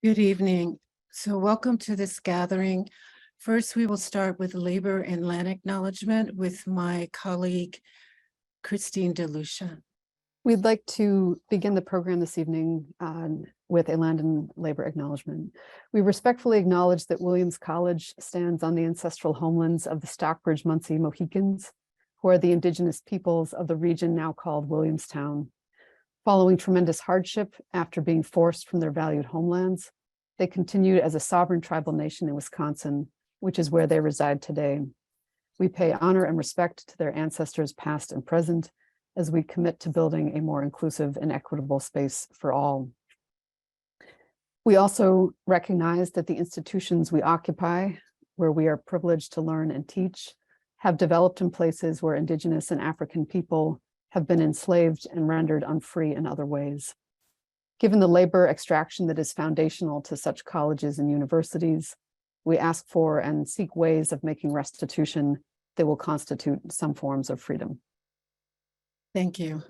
Good evening. So welcome to this gathering. First, we will start with labor and land acknowledgement with my colleague, Christine DeLucia. We'd like to begin the program this evening with a land and labor acknowledgement. We respectfully acknowledge that Williams College stands on the ancestral homelands of the Stockbridge-Munsee Mohicans, who are the indigenous peoples of the region now called Williamstown. Following tremendous hardship after being forced from their valued homelands, they continued as a sovereign tribal nation in Wisconsin, which is where they reside today. We pay honor and respect to their ancestors past and present, as we commit to building a more inclusive and equitable space for all. We also recognize that the institutions we occupy, where we are privileged to learn and teach, have developed in places where Indigenous and African people have been enslaved and rendered unfree in other ways. Given the labor extraction that is foundational to such colleges and universities, we ask for and seek ways of making restitution that will constitute some forms of freedom. Thank you.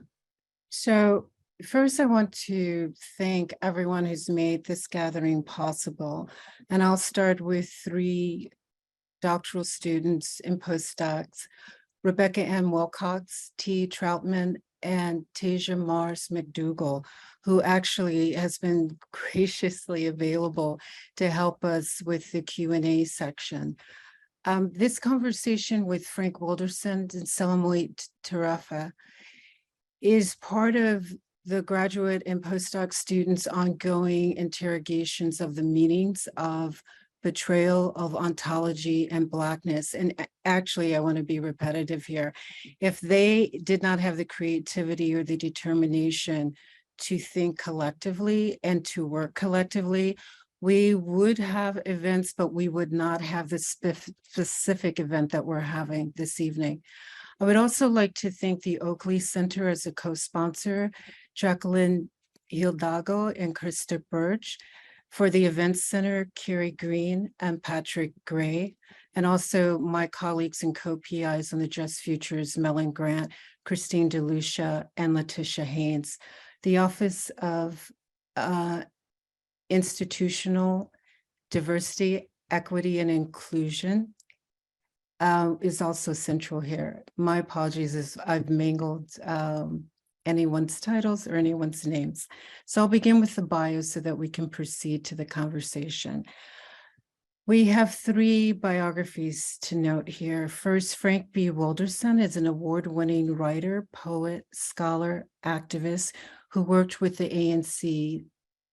So first, I want to thank everyone who's made this gathering possible. And I'll start with three doctoral students and postdocs, Rebecca M. Wilcox, T. Troutman, and Tasia Mars McDougall, who actually has been graciously available to help us with the Q&A section. This conversation with Frank Wilderson and Selamawit Terrefe is part of the graduate and postdoc students' ongoing interrogations of the meanings of betrayal, of ontology, and blackness. And actually, I want to be repetitive here. If they did not have the creativity or the determination to think collectively and to work collectively, we would have events, but we would not have the specific event that we're having this evening. I would also like to thank the Oakley Center as a co-sponsor, Jacqueline Hidalgo and Krista Birch, for the Events Center, Carrie Green and Patrick Gray, and also my colleagues and co-PIs on the Just Futures, Mellon Grant, Christine DeLucia, and Letitia Haynes. The Office of Institutional Diversity, Equity, and Inclusion is also central here. My apologies if I've mangled anyone's titles or anyone's names. So I'll begin with the bio so that we can proceed to the conversation. We have three biographies to note here. First, Frank B. Wilderson is an award-winning writer, poet, scholar, activist who worked with the ANC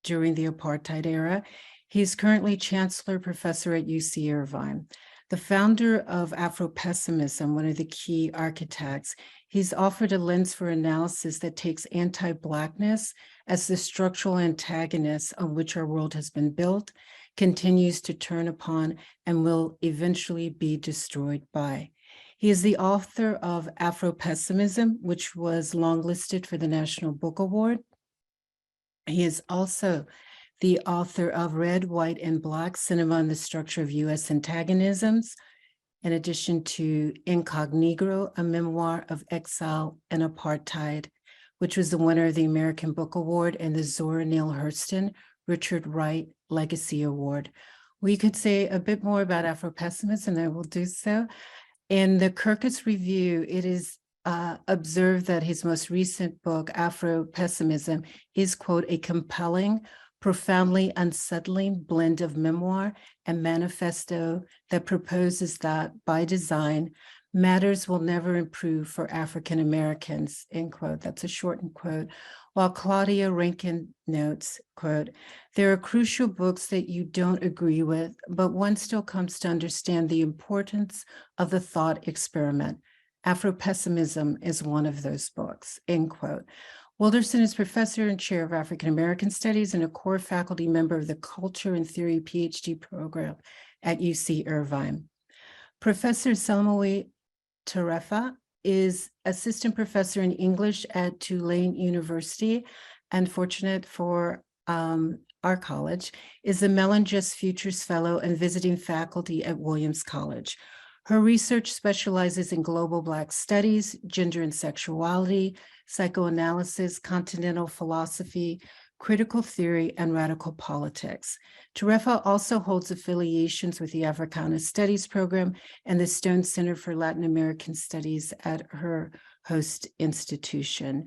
during the Apartheid era. He's currently Chancellor Professor at UC-Irvine. The founder of Afro-pessimism, one of the key architects, he's offered a lens for analysis that takes anti-blackness as the structural antagonist on which our world has been built, continues to turn upon, and will eventually be destroyed by. He is the author of Afro-pessimism, which was longlisted for the National Book Award. He is also the author of Red, White, and Black, Cinema and the Structure of U.S. Antagonisms, in addition to Incognegro, a memoir of exile and apartheid, which was the winner of the American Book Award and the Zora, Neale, Hurston, Richard Wright Legacy Award. We could say a bit more about Afropessimism, and I will do so. In the Kirkus Review, it is observed that his most recent book, Afro-pessimism, is, quote, a compelling, profoundly unsettling blend of memoir and manifesto that proposes that, by design, matters will never improve for African Americans, end quote. That's a shortened quote. While Claudia Rankin notes, quote, there are crucial books that you don't agree with, but one still comes to understand the importance of the thought experiment. Afro-pessimism is one of those books, end quote. Wilderson is professor and chair of African American Studies and a core faculty member of the Culture and Theory PhD program at UC-Irvine. Professor Selamawit Terrefe is assistant professor in English at Tulane University, and fortunate for our college, is the Mellon Just Futures Fellow and visiting faculty at Williams College. Her research specializes in global Black studies, gender and sexuality, psychoanalysis, continental philosophy, critical theory, and radical politics. Terrefe also holds affiliations with the Africana Studies Program and the Stone Center for Latin American Studies at her host institution.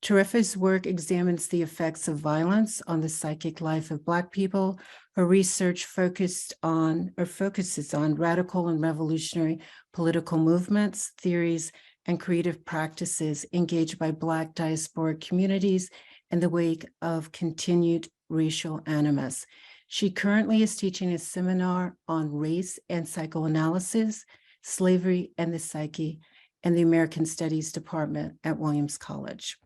Terrefe's work examines the effects of violence on the psychic life of Black people. Her research focuses on radical and revolutionary political movements, theories, and creative practices engaged by Black diasporic communities in the wake of continued racial animus. She currently is teaching a seminar on race and psychoanalysis, slavery and the psyche, in the American Studies Department at Williams College.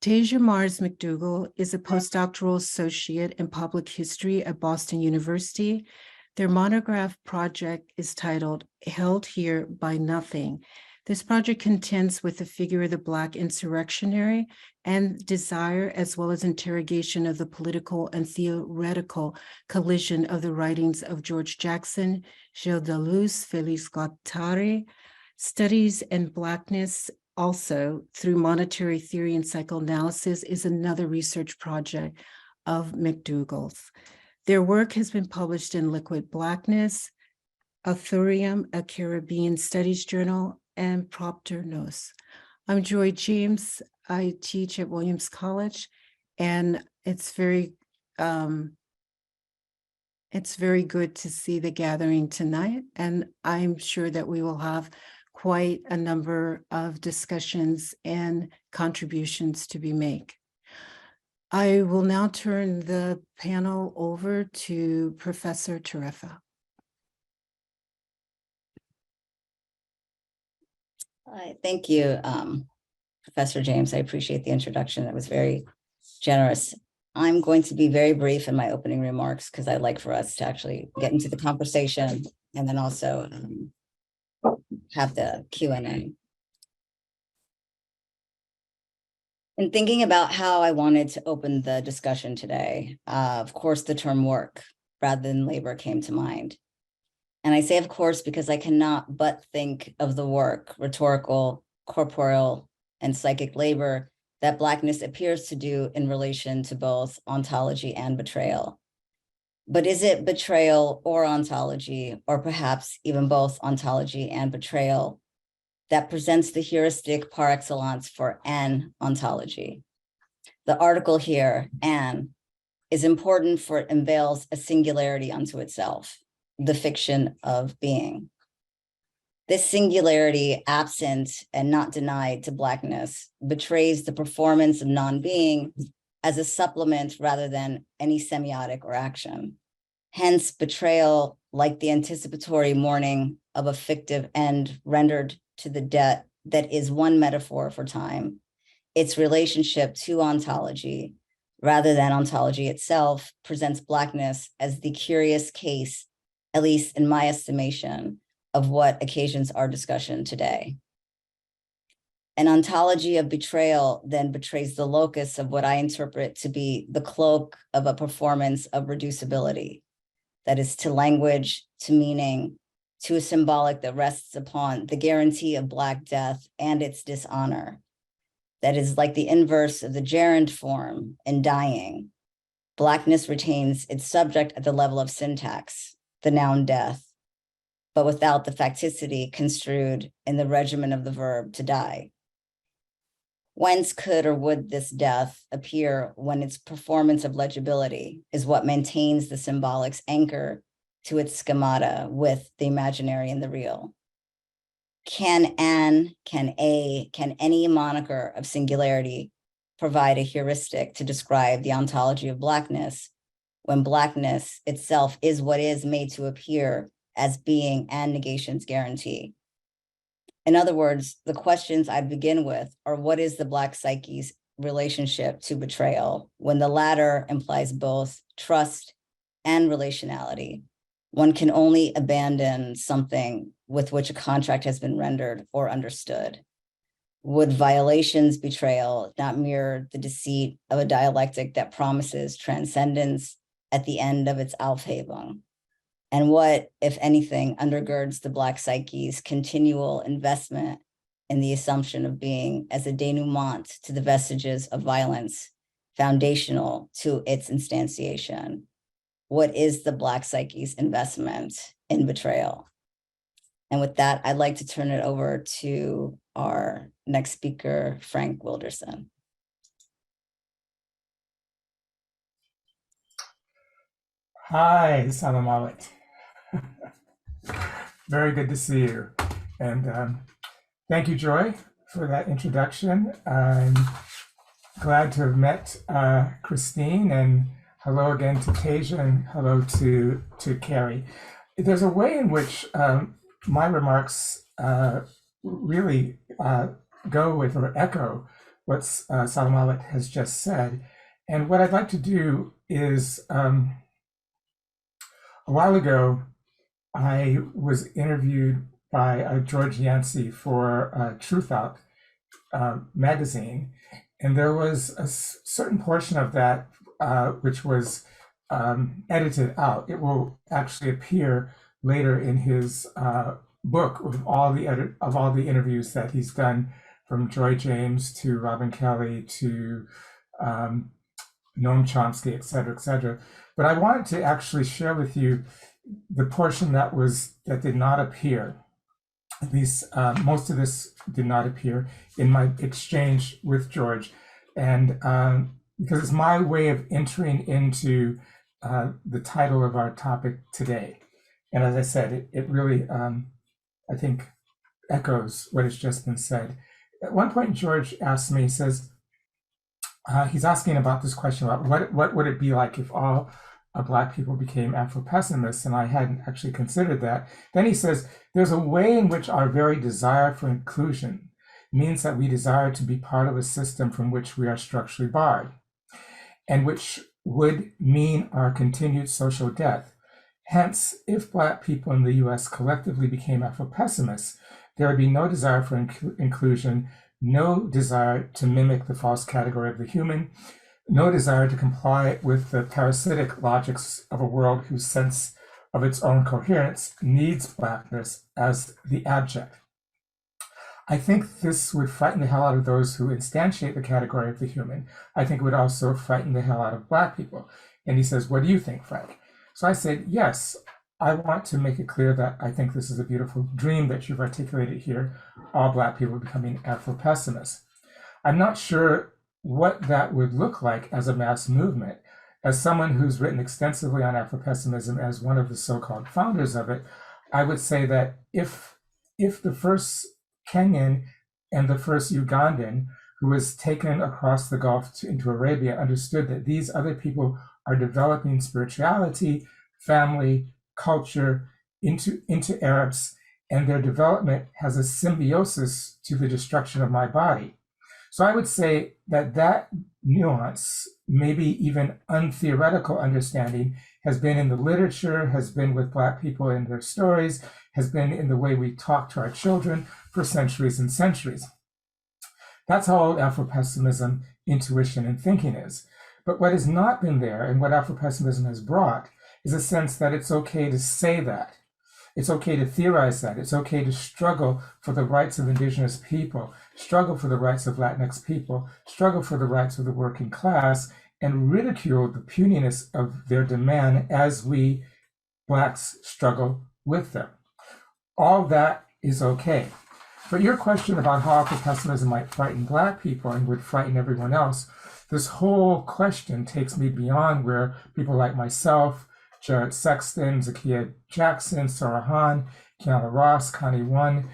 Tasia Mars McDougall is a postdoctoral associate in public history at Boston University. Their monograph project is titled Held Here by Nothing. This project contends with the figure of the Black insurrectionary and desire, as well as interrogation of the political and theoretical collision of the writings of George Jackson, Gilles Deleuze, Félix Guattari, studies in Blackness. Also, through monetary theory and psychoanalysis is another research project of McDougall's. Their work has been published in Liquid Blackness, Authorium, a Caribbean Studies Journal, and Propter Nos. I'm Joy James. I teach at Williams College, and it's very good to see the gathering tonight. And I'm sure that we will have quite a number of discussions and contributions to be made. I will now turn the panel over to Professor Terrefe. Thank you, Professor James. I appreciate the introduction. That was very generous. I'm going to be very brief in my opening remarks because I'd like for us to actually get into the conversation and then also have the Q&A. In thinking about how I wanted to open the discussion today, of course, the term work rather than labor came to mind. And I say, of course, because I cannot but think of the work, rhetorical, corporeal, and psychic labor that Blackness appears to do in relation to both ontology and betrayal. But is it betrayal or ontology, or perhaps even both ontology and betrayal, that presents the heuristic par excellence for an ontology? The article here, an, is important for it unveils a singularity unto itself, the fiction of being. This singularity, absent and not denied to Blackness, betrays the performance of non-being as a supplement rather than any semiotic or action. Hence, betrayal, like the anticipatory mourning of a fictive end rendered to the debt that is one metaphor for time, its relationship to ontology, rather than ontology itself, presents Blackness as the curious case, at least in my estimation, of what occasions our discussion today. An ontology of betrayal then betrays the locus of what I interpret to be the cloak of a performance of reducibility, that is, to language, to meaning, to a symbolic that rests upon the guarantee of Black death and its dishonor. That is like the inverse of the gerund form in dying. Blackness retains its subject at the level of syntax, the noun death, but without the facticity construed in the regimen of the verb to die. Whence could or would this death appear when its performance of legibility is what maintains the symbolic's anchor to its schemata with the imaginary and the real? Can any moniker of singularity provide a heuristic to describe the ontology of Blackness when Blackness itself is what is made to appear as being and negation's guarantee? In other words, the questions I'd begin with are, what is the Black psyche's relationship to betrayal when the latter implies both trust and relationality? One can only abandon something with which a contract has been rendered or understood. Would violation's betrayal not mirror the deceit of a dialectic that promises transcendence at the end of its Aufhebung? And what, if anything, undergirds the Black psyche's continual investment in the assumption of being as a denouement to the vestiges of violence foundational to its instantiation. What is the Black psyche's investment in betrayal? And with that, I'd like to turn it over to our next speaker, Frank Wilderson. Hi, Selamawit. Very good to see you. And thank you, Joy, for that introduction. I'm glad to have met Christine, and hello again to Tasia, and hello to Carrie. There's a way in which my remarks really go with or echo what Selamawit has just said. And what I'd like to do is, a while ago, I was interviewed by George Yancey for Truth Out magazine, and there was a certain portion of that which was edited out. It will actually appear later in his book with all the interviews that he's done, from Joy James to Robin Kelly to Noam Chomsky, et cetera, et cetera. But I wanted to actually share with you the portion that did not appear. At least most of this did not appear in my exchange with George, and because it's my way of entering into the title of our topic today. And as I said, it really, I think, echoes what has just been said. At one point, George asked me, he says, he's asking about this question about what would it be like if all Black people became Afro-pessimists, and I hadn't actually considered that. Then he says, there's a way in which our very desire for inclusion means that we desire to be part of a system from which we are structurally barred, and which would mean our continued social death. Hence, if Black people in the US collectively became Afro-pessimists, there would be no desire for inclusion, no desire to mimic the false category of the human, no desire to comply with the parasitic logics of a world whose sense of its own coherence needs Blackness as the abject. I think this would frighten the hell out of those who instantiate the category of the human. I think it would also frighten the hell out of Black people. And he says, what do you think, Frank? So I said, yes, I want to make it clear that I think this is a beautiful dream that you've articulated here, all Black people becoming Afro-pessimists. I'm not sure what that would look like as a mass movement. As someone who's written extensively on Afro-pessimism, as one of the so-called founders of it, I would say that if the first Kenyan and the first Ugandan who was taken across the Gulf into Arabia understood that these other people are developing spirituality, family, culture into Arabs, and their development has a symbiosis to the destruction of my body. So I would say that nuance, maybe even untheoretical understanding, has been in the literature, has been with Black people in their stories, has been in the way we talk to our children for centuries and centuries. That's how old Afro-pessimism intuition and thinking is. But what has not been there, and what Afro-pessimism has brought, is a sense that it's okay to say that. It's okay to theorize that. It's okay to struggle for the rights of Indigenous people, struggle for the rights of Latinx people, struggle for the rights of the working class, and ridicule the puniness of their demand as we Blacks struggle with them. All that is okay. But your question about how Afro-pessimism might frighten Black people and would frighten everyone else, this whole question takes me beyond where people like myself, Jared Sexton, Zakiya Jackson, Sarah Hahn, Kiana Ross, Connie One,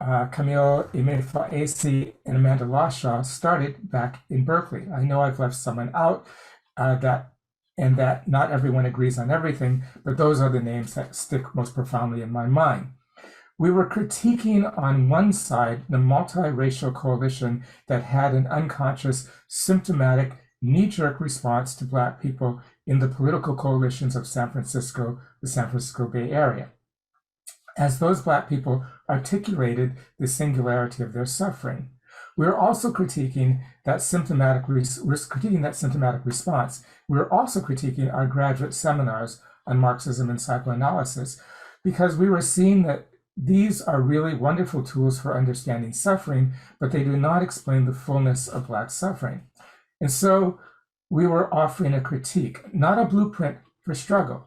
Camille Emefa-Asi, and Amanda Lashaw started back in Berkeley. I know I've left someone out that not everyone agrees on everything, but those are the names that stick most profoundly in my mind. We were critiquing on one side the multiracial coalition that had an unconscious, symptomatic, knee-jerk response to Black people in the political coalitions of San Francisco, the San Francisco Bay Area, as those Black people articulated the singularity of their suffering. We're also critiquing that symptomatic response. We're also critiquing our graduate seminars on Marxism and psychoanalysis, because we were seeing that these are really wonderful tools for understanding suffering, but they do not explain the fullness of Black suffering. And so we were offering a critique, not a blueprint for struggle.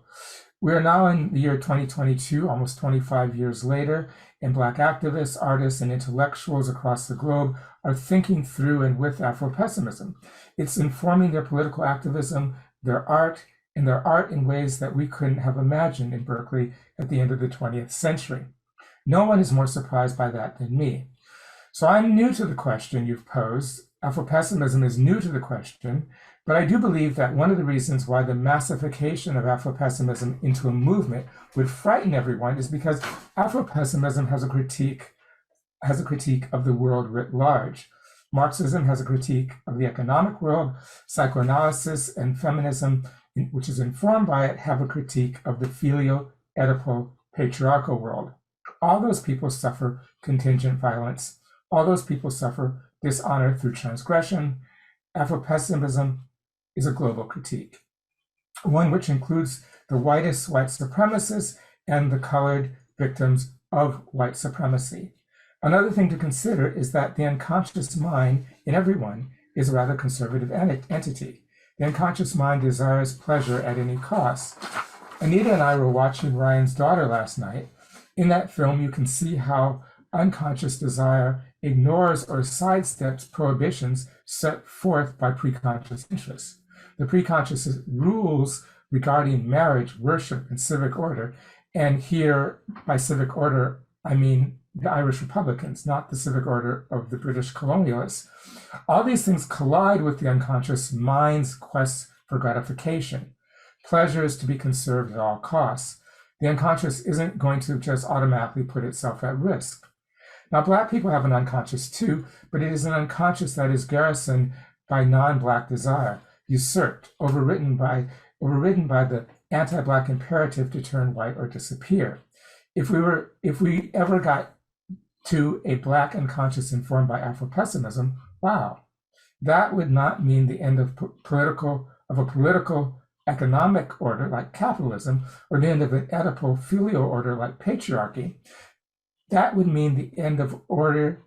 We are now in the year 2022, almost 25 years later, and Black activists, artists, and intellectuals across the globe are thinking through and with Afro-pessimism. It's informing their political activism, their art in ways that we couldn't have imagined in Berkeley at the end of the 20th century. No one is more surprised by that than me. So I'm new to the question you've posed. Afro-pessimism is new to the question, but I do believe that one of the reasons why the massification of Afro-pessimism into a movement would frighten everyone is because Afro-pessimism has a critique of the world writ large. Marxism has a critique of the economic world. Psychoanalysis and feminism, which is informed by it, have a critique of the filio-Oedipal patriarchal world. All those people suffer contingent violence. All those people suffer dishonor through transgression. Afro-pessimism is a global critique, one which includes the whitest white supremacists and the colored victims of white supremacy. Another thing to consider is that the unconscious mind in everyone is a rather conservative entity. The unconscious mind desires pleasure at any cost. Anita and I were watching Ryan's Daughter last night. In that film, you can see how unconscious desire ignores or sidesteps prohibitions set forth by preconscious interests. The preconscious rules regarding marriage, worship, and civic order, and here by civic order, I mean the Irish Republicans, not the civic order of the British colonialists. All these things collide with the unconscious mind's quest for gratification. Pleasure is to be conserved at all costs. The unconscious isn't going to just automatically put itself at risk. Now, Black people have an unconscious too, but it is an unconscious that is garrisoned by non-Black desire, usurped, overridden by the anti-Black imperative to turn white or disappear. If we ever got to a Black unconscious informed by Afro-pessimism, wow, that would not mean the end of a political economic order like capitalism, or the end of an Oedipal filial order like patriarchy. That would mean the end of the order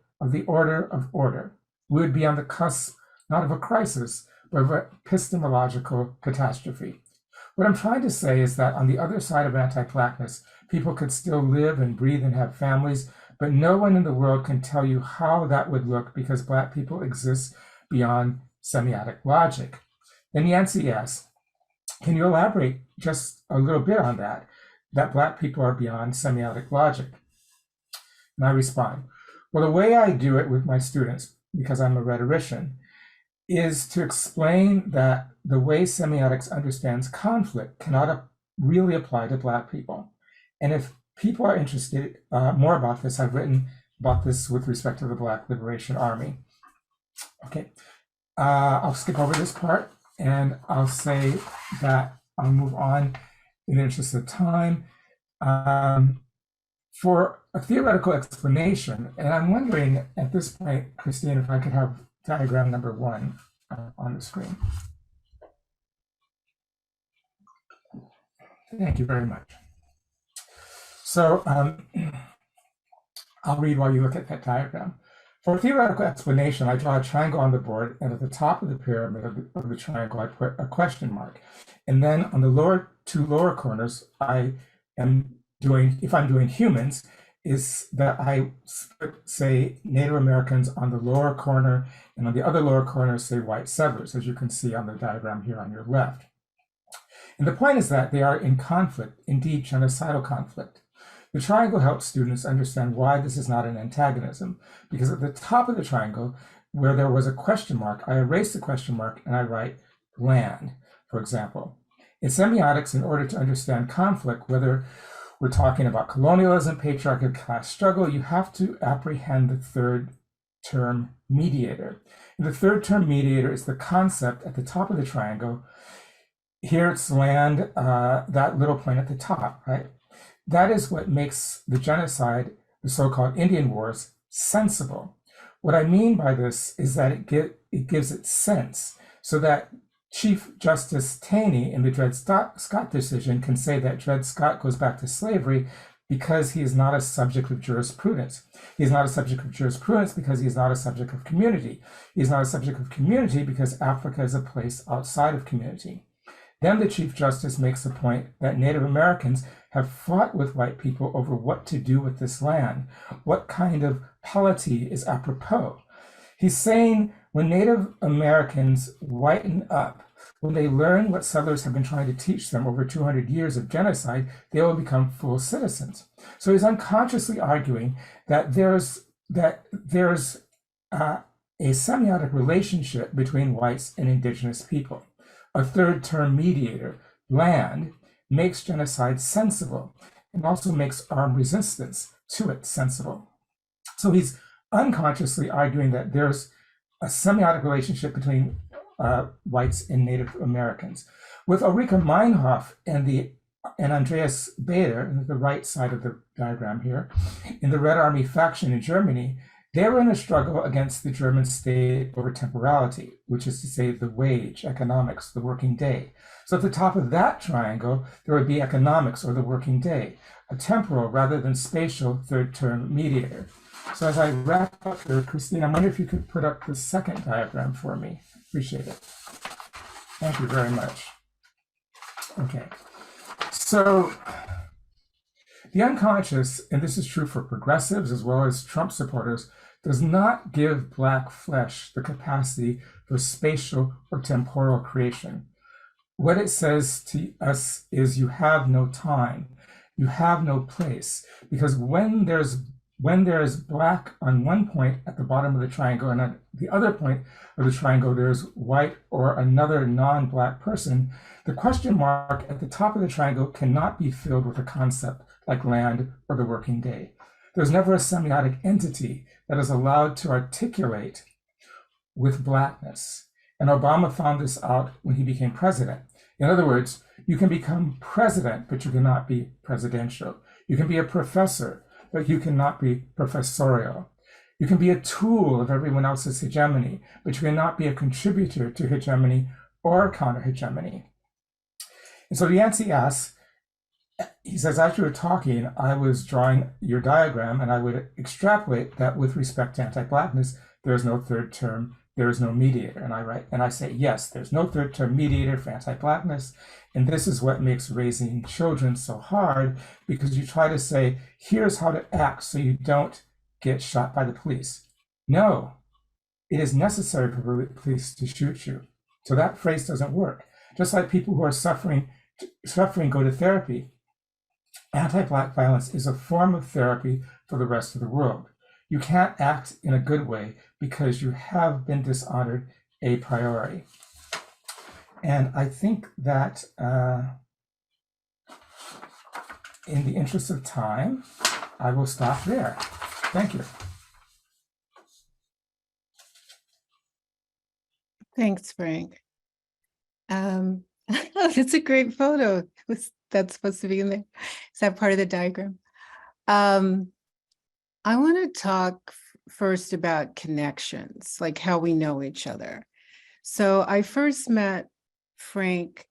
of order. We would be on the cusp, not of a crisis, but of an epistemological catastrophe. What I'm trying to say is that on the other side of anti-blackness, people could still live and breathe and have families, but no one in the world can tell you how that would look because Black people exist beyond semiotic logic. Then Yancy asks, can you elaborate just a little bit on that Black people are beyond semiotic logic? And I respond, well, the way I do it with my students, because I'm a rhetorician, is to explain that the way semiotics understands conflict cannot really apply to Black people. And if people are interested more about this, I've written about this with respect to the Black Liberation Army. Okay, I'll skip over this part and I'll say that I'll move on in the interest of time. For a theoretical explanation, and I'm wondering at this point, Christine, if I could have diagram number 1 on the screen. Thank you very much. So I'll read while you look at that diagram. For a theoretical explanation, I draw a triangle on the board, and at the top of the pyramid of the triangle, I put a question mark. And then on the two lower corners, I am doing, if I'm doing humans, is that I say Native Americans on the lower corner, and on the other lower corner, say white settlers, as you can see on the diagram here on your left. And the point is that they are in conflict, indeed genocidal conflict. The triangle helps students understand why this is not an antagonism, because at the top of the triangle, where there was a question mark, I erase the question mark and I write land, for example. In semiotics, in order to understand conflict, whether we're talking about colonialism, patriarchy, class struggle, you have to apprehend the third term mediator. And the third term mediator is the concept at the top of the triangle. Here it's land, that little point at the top, right? That is what makes the genocide, the so-called Indian Wars, sensible. What I mean by this is that it gives it sense, so that Chief Justice Taney in the Dred Scott decision can say that Dred Scott goes back to slavery because he is not a subject of jurisprudence. He is not a subject of jurisprudence because he is not a subject of community. He is not a subject of community because Africa is a place outside of community. Then the Chief Justice makes the point that Native Americans have fought with white people over what to do with this land. What kind of polity is apropos? He's saying when Native Americans whiten up, when they learn what settlers have been trying to teach them over 200 years of genocide, they will become full citizens. So he's unconsciously arguing that there's a semiotic relationship between whites and indigenous people. A third-term mediator, land, makes genocide sensible and also makes armed resistance to it sensible. So he's unconsciously arguing that there's a semiotic relationship between whites and Native Americans. With Ulrike Meinhof and Andreas Bader, the right side of the diagram here, in the Red Army faction in Germany, they were in a struggle against the German state over temporality, which is to say the wage, economics, the working day. So at the top of that triangle, there would be economics or the working day, a temporal rather than spatial third-term mediator. So as I wrap up here, Christine, I wonder if you could put up the second diagram for me. Appreciate it. Thank you very much. Okay, so the unconscious, and this is true for progressives as well as Trump supporters, does not give Black flesh the capacity for spatial or temporal creation. What it says to us is you have no time, you have no place, because when there's Black on one point at the bottom of the triangle and at the other point of the triangle there's white or another non-Black person, the question mark at the top of the triangle cannot be filled with a concept like land or the working day. There's never a semiotic entity that is allowed to articulate with Blackness. And Obama found this out when he became president. In other words, you can become president, but you cannot be presidential. You can be a professor, but you cannot be professorial. You can be a tool of everyone else's hegemony, but you cannot be a contributor to hegemony or counter-hegemony. And so Yancey asks, he says, as you were talking, I was drawing your diagram and I would extrapolate that with respect to anti-Blackness, there is no third term, there is no mediator. And I write, and I say, yes, there's no third term mediator for anti-Blackness. And this is what makes raising children so hard, because you try to say, here's how to act so you don't get shot by the police. No, it is necessary for the police to shoot you. So that phrase doesn't work. Just like people who are suffering go to therapy. Anti-Black violence is a form of therapy for the rest of the world. You can't act in a good way because you have been dishonored a priori. And I think that in the interest of time, I will stop there. Thank you. Thanks, Frank. It's a great photo. That's supposed to be in there. Is that part of the diagram? I want to talk first about connections, like how we know each other. So I first met Frank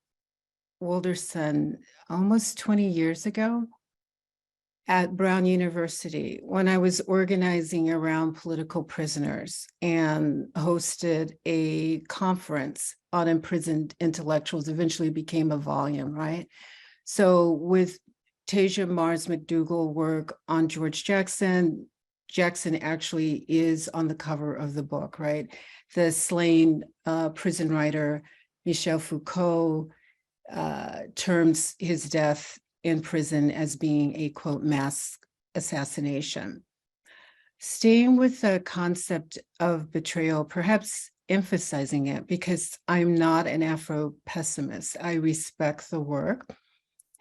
Wilderson almost 20 years ago at Brown University when I was organizing around political prisoners and hosted a conference on imprisoned intellectuals, eventually became a volume, right? So with Tasia Mars McDougall work on George Jackson, Jackson actually is on the cover of the book, right? The slain prison writer Michel Foucault terms his death in prison as being a, quote, mass assassination. Staying with the concept of betrayal, perhaps emphasizing it, because I'm not an Afro-pessimist. I respect the work.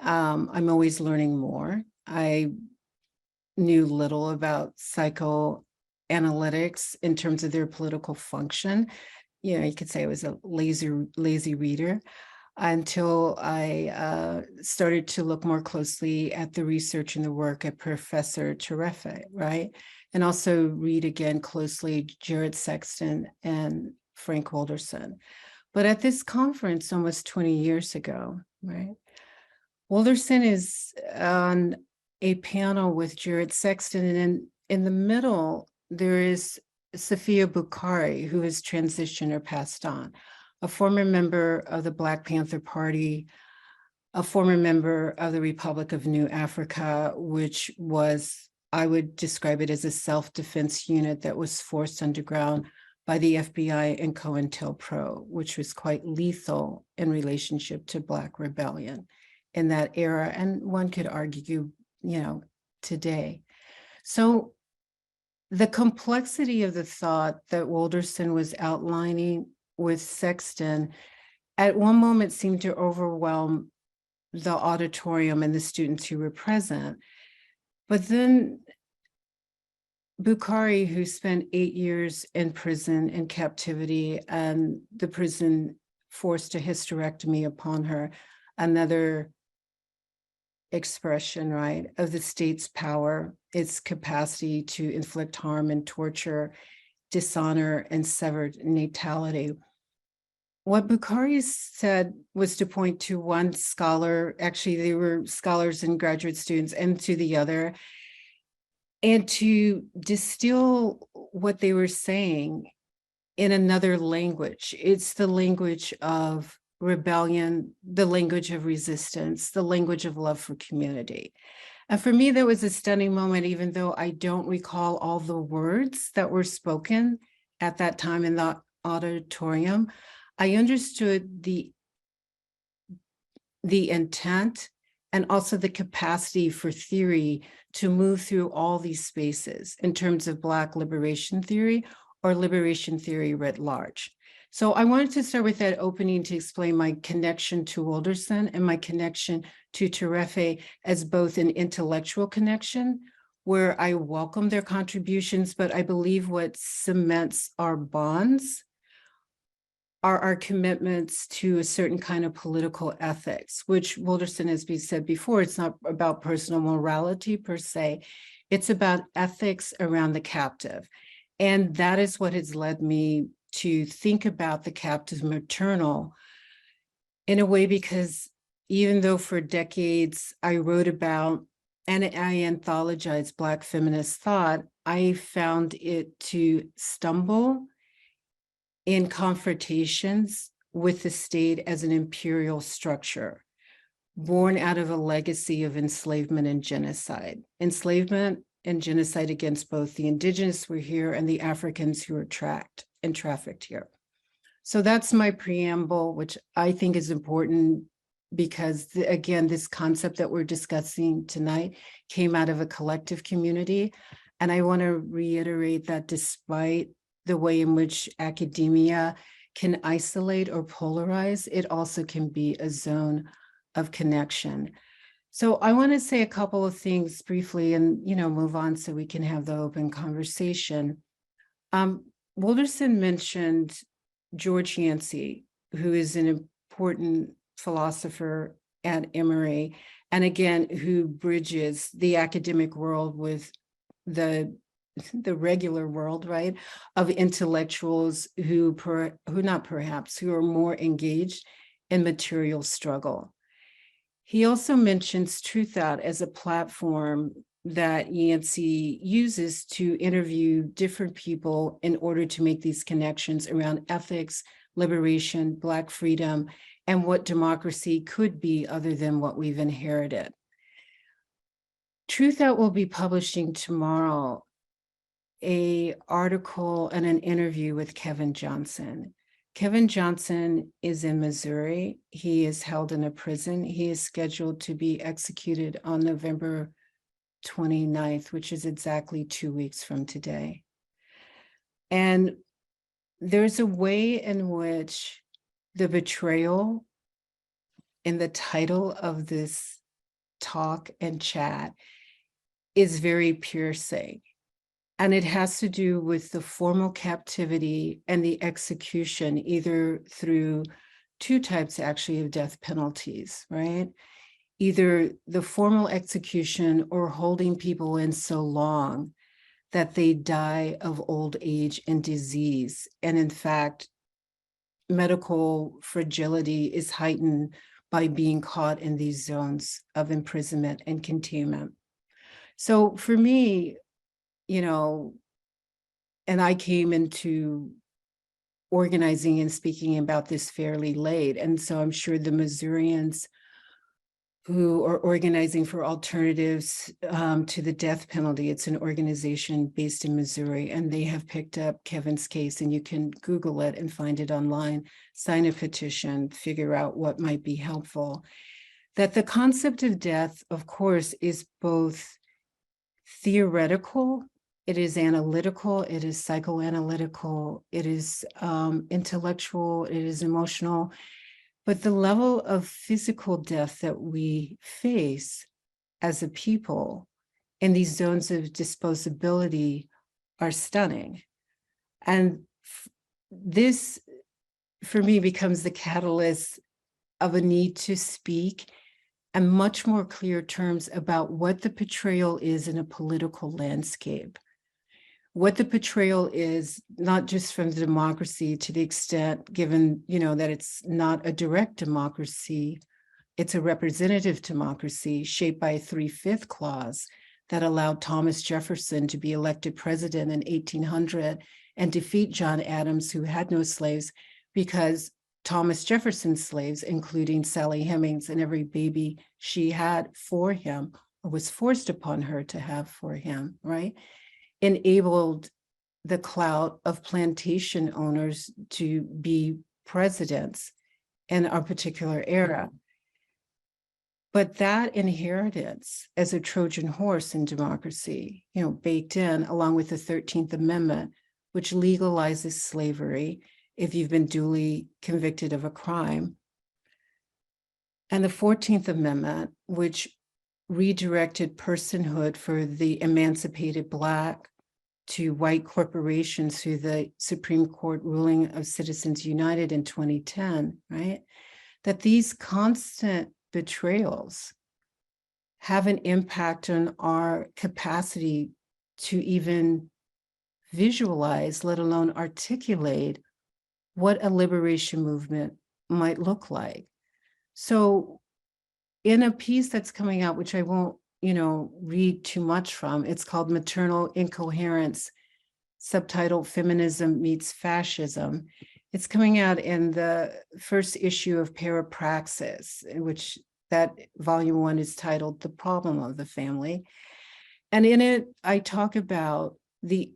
I'm always learning more. I knew little about psychoanalytics in terms of their political function. You know, you could say I was a lazy reader until I started to look more closely at the research and the work at Professor Terrefe, right? And also read again closely Jared Sexton and Frank Wilderson. But at this conference almost 20 years ago, right? Wilderson is on a panel with Jared Sexton, and in the middle, there is Sophia Bukhari, who has transitioned or passed on, a former member of the Black Panther Party, a former member of the Republic of New Africa, which was, I would describe it as a self-defense unit that was forced underground by the FBI and COINTELPRO, which was quite lethal in relationship to Black rebellion in that era. And one could argue, today. So the complexity of the thought that Wilderson was outlining with Sexton at one moment seemed to overwhelm the auditorium and the students who were present. But then Bukhari, who spent 8 years in prison in captivity, and the prison forced a hysterectomy upon her, another expression, right, of the state's power, its capacity to inflict harm and torture, dishonor, and severed natality. What Bukhari said was to point to one scholar, actually they were scholars and graduate students, and to the other, and to distill what they were saying in another language. It's the language of rebellion, the language of resistance, the language of love for community. And for me, that was a stunning moment, even though I don't recall all the words that were spoken at that time in the auditorium. I understood the intent and also the capacity for theory to move through all these spaces in terms of Black liberation theory or liberation theory writ large. So I wanted to start with that opening to explain my connection to Wilderson and my connection to Terrefe as both an intellectual connection, where I welcome their contributions, but I believe what cements our bonds are our commitments to a certain kind of political ethics, which Wilderson, as we said before, it's not about personal morality per se, it's about ethics around the captive. And that is what has led me to think about the captive maternal in a way, because even though for decades I wrote about and I anthologized Black feminist thought, I found it to stumble in confrontations with the state as an imperial structure, born out of a legacy of enslavement and genocide. Enslavement and genocide against both the indigenous who were here and the Africans who were tracked and trafficked here. So that's my preamble, which I think is important because, again, this concept that we're discussing tonight came out of a collective community. And I want to reiterate that despite the way in which academia can isolate or polarize, it also can be a zone of connection. So I want to say a couple of things briefly and move on so we can have the open conversation. Wilderson mentioned George Yancey, who is an important philosopher at Emory, and again, who bridges the academic world with the regular world, right, of intellectuals who are more engaged in material struggle. He also mentions Truth Out as a platform that Yancey uses to interview different people in order to make these connections around ethics, liberation, Black freedom, and what democracy could be other than what we've inherited. Truth Out will be publishing tomorrow an article and an interview with Kevin Johnson. Kevin Johnson is in Missouri. He is held in a prison. He is scheduled to be executed on November 29th, which is exactly 2 weeks from today. And there's a way in which the betrayal in the title of this talk and chat is very piercing. And it has to do with the formal captivity and the execution, either through two types actually of death penalties, right? Either the formal execution or holding people in so long that they die of old age and disease. And in fact, medical fragility is heightened by being caught in these zones of imprisonment and containment. So for me, and I came into organizing and speaking about this fairly late. And so I'm sure the Missourians who are organizing for alternatives to the death penalty, it's an organization based in Missouri, and they have picked up Kevin's case, and you can Google it and find it online, sign a petition, figure out what might be helpful. That the concept of death, of course, is both theoretical, it is analytical, it is psychoanalytical, it is intellectual, it is emotional, but the level of physical death that we face as a people in these zones of disposability are stunning. And this, for me, becomes the catalyst of a need to speak in much more clear terms about what the betrayal is in a political landscape. What the betrayal is, not just from the democracy to the extent, given, that it's not a direct democracy, it's a representative democracy shaped by a 3/5 clause that allowed Thomas Jefferson to be elected president in 1800 and defeat John Adams, who had no slaves, because Thomas Jefferson's slaves, including Sally Hemings and every baby she had for him, or was forced upon her to have for him, right, enabled the clout of plantation owners to be presidents in our particular era. But that inheritance as a Trojan horse in democracy, baked in, along with the 13th Amendment, which legalizes slavery if you've been duly convicted of a crime, and the 14th Amendment, which redirected personhood for the emancipated Black to white corporations through the Supreme Court ruling of Citizens United in 2010, right? That these constant betrayals have an impact on our capacity to even visualize, let alone articulate, what a liberation movement might look like. So in a piece that's coming out, which I won't, read too much from, it's called Maternal Incoherence, subtitled Feminism Meets Fascism. It's coming out in the first issue of Parapraxis, in which that volume 1 is titled The Problem of the Family. And in it, I talk about the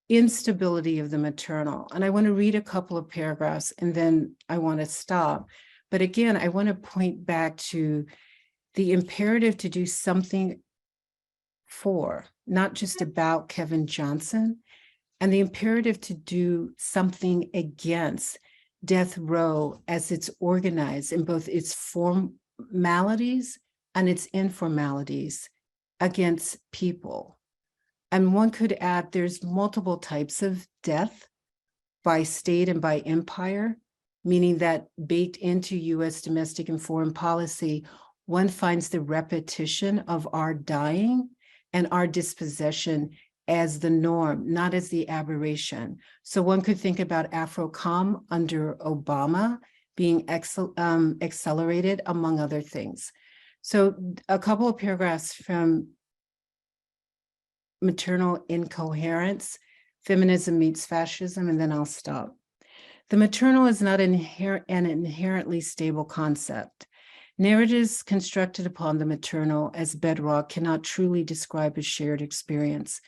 instability of the maternal. And I want to read a couple of paragraphs and then I want to stop. But again, I want to point back to the imperative to do something for, not just about Kevin Johnson, and the imperative to do something against death row as it's organized in both its formalities and its informalities against people. And one could add, there's multiple types of death by state and by empire, meaning that baked into U.S. domestic and foreign policy, one finds the repetition of our dying and our dispossession as the norm, not as the aberration. So one could think about Afro-Com under Obama being accelerated, among other things. So a couple of paragraphs from Maternal Incoherence, Feminism Meets Fascism, and then I'll stop. The maternal is not an inherently stable concept. Narratives constructed upon the maternal as bedrock cannot truly describe a shared experience.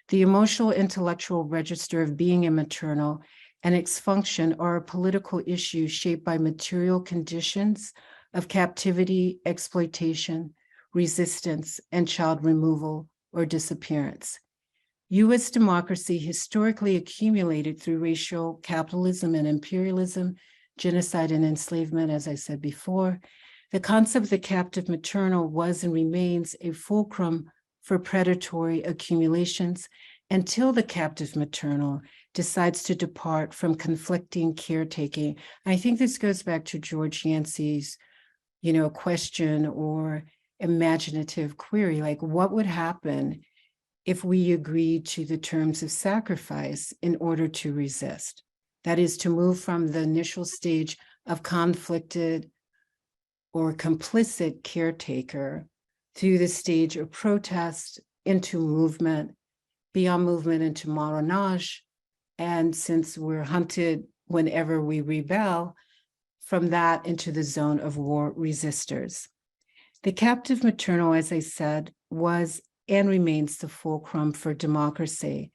The emotional intellectual register of being a maternal and its function are a political issue shaped by material conditions of captivity, exploitation, resistance, and child removal or disappearance. U.S. democracy historically accumulated through racial capitalism and imperialism, genocide and enslavement, as I said before. The concept of the captive maternal was and remains a fulcrum for predatory accumulations until the captive maternal decides to depart from conflicting caretaking. I think this goes back to George Yancey's, question or imaginative query, like what would happen if we agreed to the terms of sacrifice in order to resist? That is, to move from the initial stage of conflicted or complicit caretaker through the stage of protest, into movement, beyond movement into marronage. And since we're hunted whenever we rebel, from that into the zone of war resistors. The captive maternal, as I said, was and remains the fulcrum for democracy.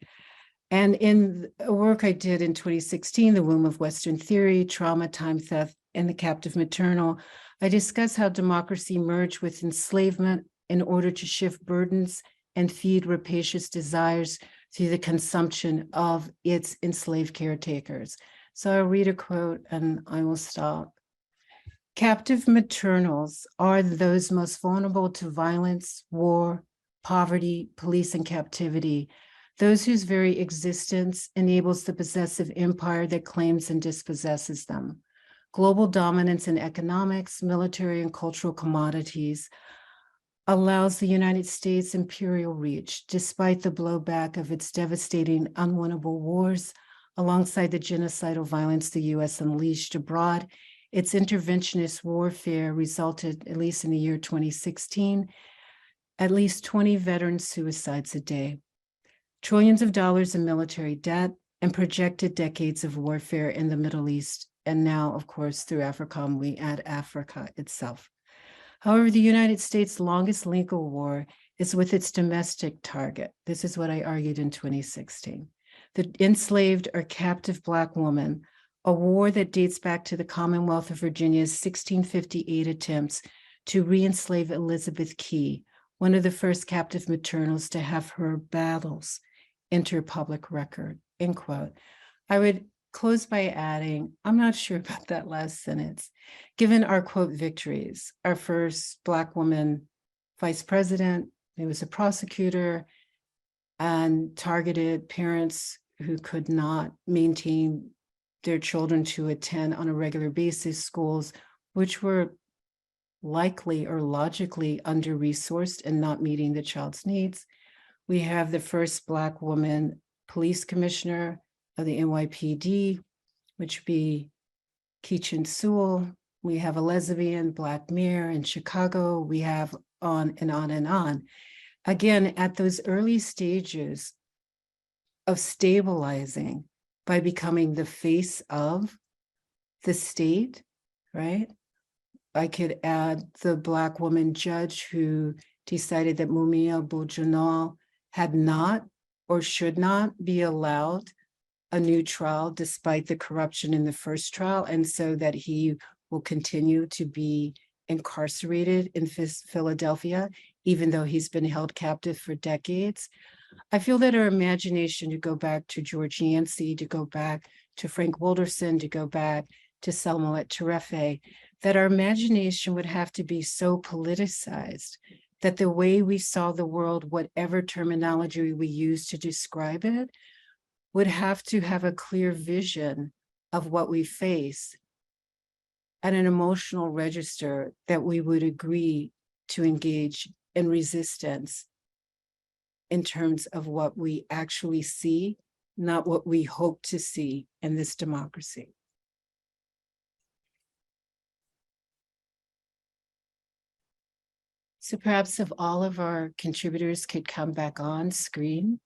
And in a work I did in 2016, The Womb of Western Theory, Trauma, Time Theft, and the Captive Maternal, I discuss how democracy merged with enslavement in order to shift burdens and feed rapacious desires through the consumption of its enslaved caretakers. So I'll read a quote and I will stop. Captive maternals are those most vulnerable to violence, war, poverty, police, and captivity, those whose very existence enables the possessive empire that claims and dispossesses them. Global dominance in economics, military, and cultural commodities allows the United States imperial reach, despite the blowback of its devastating, unwinnable wars, alongside the genocidal violence the U.S. unleashed abroad. Its interventionist warfare resulted, at least in the year 2016, at least 20 veteran suicides a day, trillions of dollars in military debt, and projected decades of warfare in the Middle East. And now, of course, through AFRICOM, we add Africa itself. However, the United States' longest legal war is with its domestic target. This is what I argued in 2016. The enslaved or captive Black woman, a war that dates back to the Commonwealth of Virginia's 1658 attempts to re-enslave Elizabeth Key, one of the first captive maternals to have her battles enter public record, end quote. I would close by adding, I'm not sure about that last sentence. Given our quote victories, our first Black woman vice president, who was a prosecutor and targeted parents who could not maintain their children to attend on a regular basis schools, which were likely or logically under-resourced and not meeting the child's needs. We have the first Black woman police commissioner of the NYPD, which would be Keechin Sewell. We have a lesbian Black mayor in Chicago. We have on and on and on. Again, at those early stages of stabilizing by becoming the face of the state, right? I could add the Black woman judge who decided that Mumia Abu-Jamal had not or should not be allowed a new trial despite the corruption in the first trial, and so that he will continue to be incarcerated in Philadelphia, even though he's been held captive for decades. I feel that our imagination, to go back to George Yancey, to go back to Frank Wilderson, to go back to Selamawit Terrefe, that our imagination would have to be so politicized that the way we saw the world, whatever terminology we use to describe it, would have to have a clear vision of what we face at an emotional register that we would agree to engage in resistance in terms of what we actually see, not what we hope to see in this democracy. So perhaps if all of our contributors could come back on screen.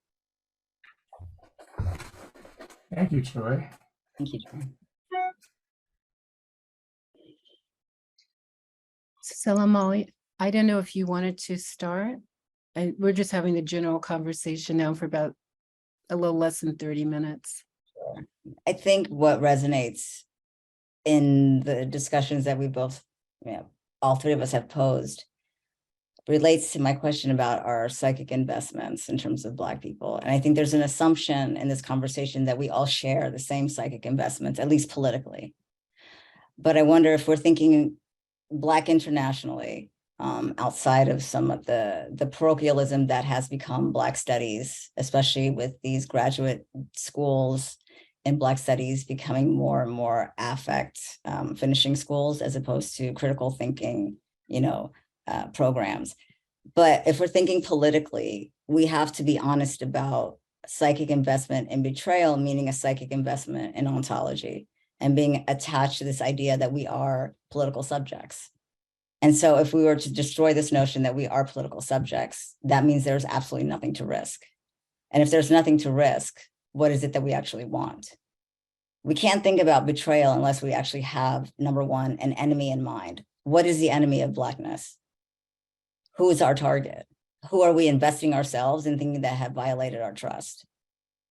Thank you, Troy. Thank you, Troy. Selamawit, I don't know if you wanted to start. And we're just having a general conversation now for about a little less than 30 minutes. I think what resonates in the discussions that we both, all three of us have posed relates to my question about our psychic investments in terms of Black people. And I think there's an assumption in this conversation that we all share the same psychic investments, at least politically. But I wonder if we're thinking Black internationally, outside of some of the parochialism that has become Black studies, especially with these graduate schools in Black studies becoming more and more affect finishing schools as opposed to critical thinking, programs. But if we're thinking politically, we have to be honest about psychic investment in betrayal, meaning a psychic investment in ontology and being attached to this idea that we are political subjects. And so if we were to destroy this notion that we are political subjects, that means there's absolutely nothing to risk. And if there's nothing to risk, what is it that we actually want? We can't think about betrayal unless we actually have, number one, an enemy in mind. What is the enemy of Blackness? Who is our target? Who are we investing ourselves in thinking that have violated our trust?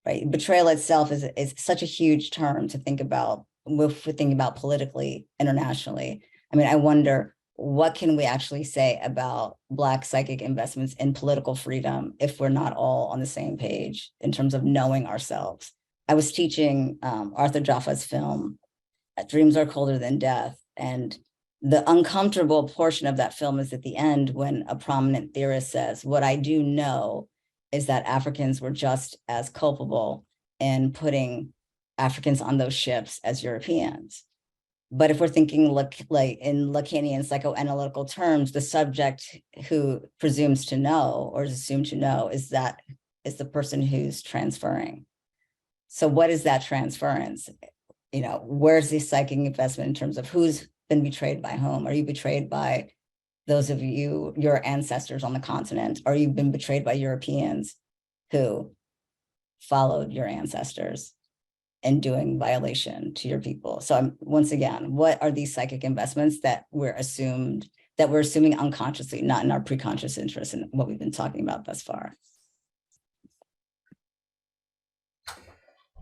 Right? Betrayal itself is such a huge term to think about if we're thinking about politically, internationally. I mean, I wonder, what can we actually say about Black psychic investments in political freedom if we're not all on the same page in terms of knowing ourselves? I was teaching Arthur Jaffa's film, Dreams Are Colder Than Death, and the uncomfortable portion of that film is at the end when a prominent theorist says, what I do know is that Africans were just as culpable in putting Africans on those ships as Europeans. But if we're thinking like in Lacanian psychoanalytical terms, the subject who presumes to know or is assumed to know is the person who's transferring. So what is that transference? You know, where's the psychic investment in terms of who's been betrayed by whom? Are you betrayed by those of you, your ancestors on the continent? Or you've been betrayed by Europeans who followed your ancestors and doing violation to your people? So once again, what are these psychic investments that we're assuming unconsciously, not in our preconscious interest in what we've been talking about thus far?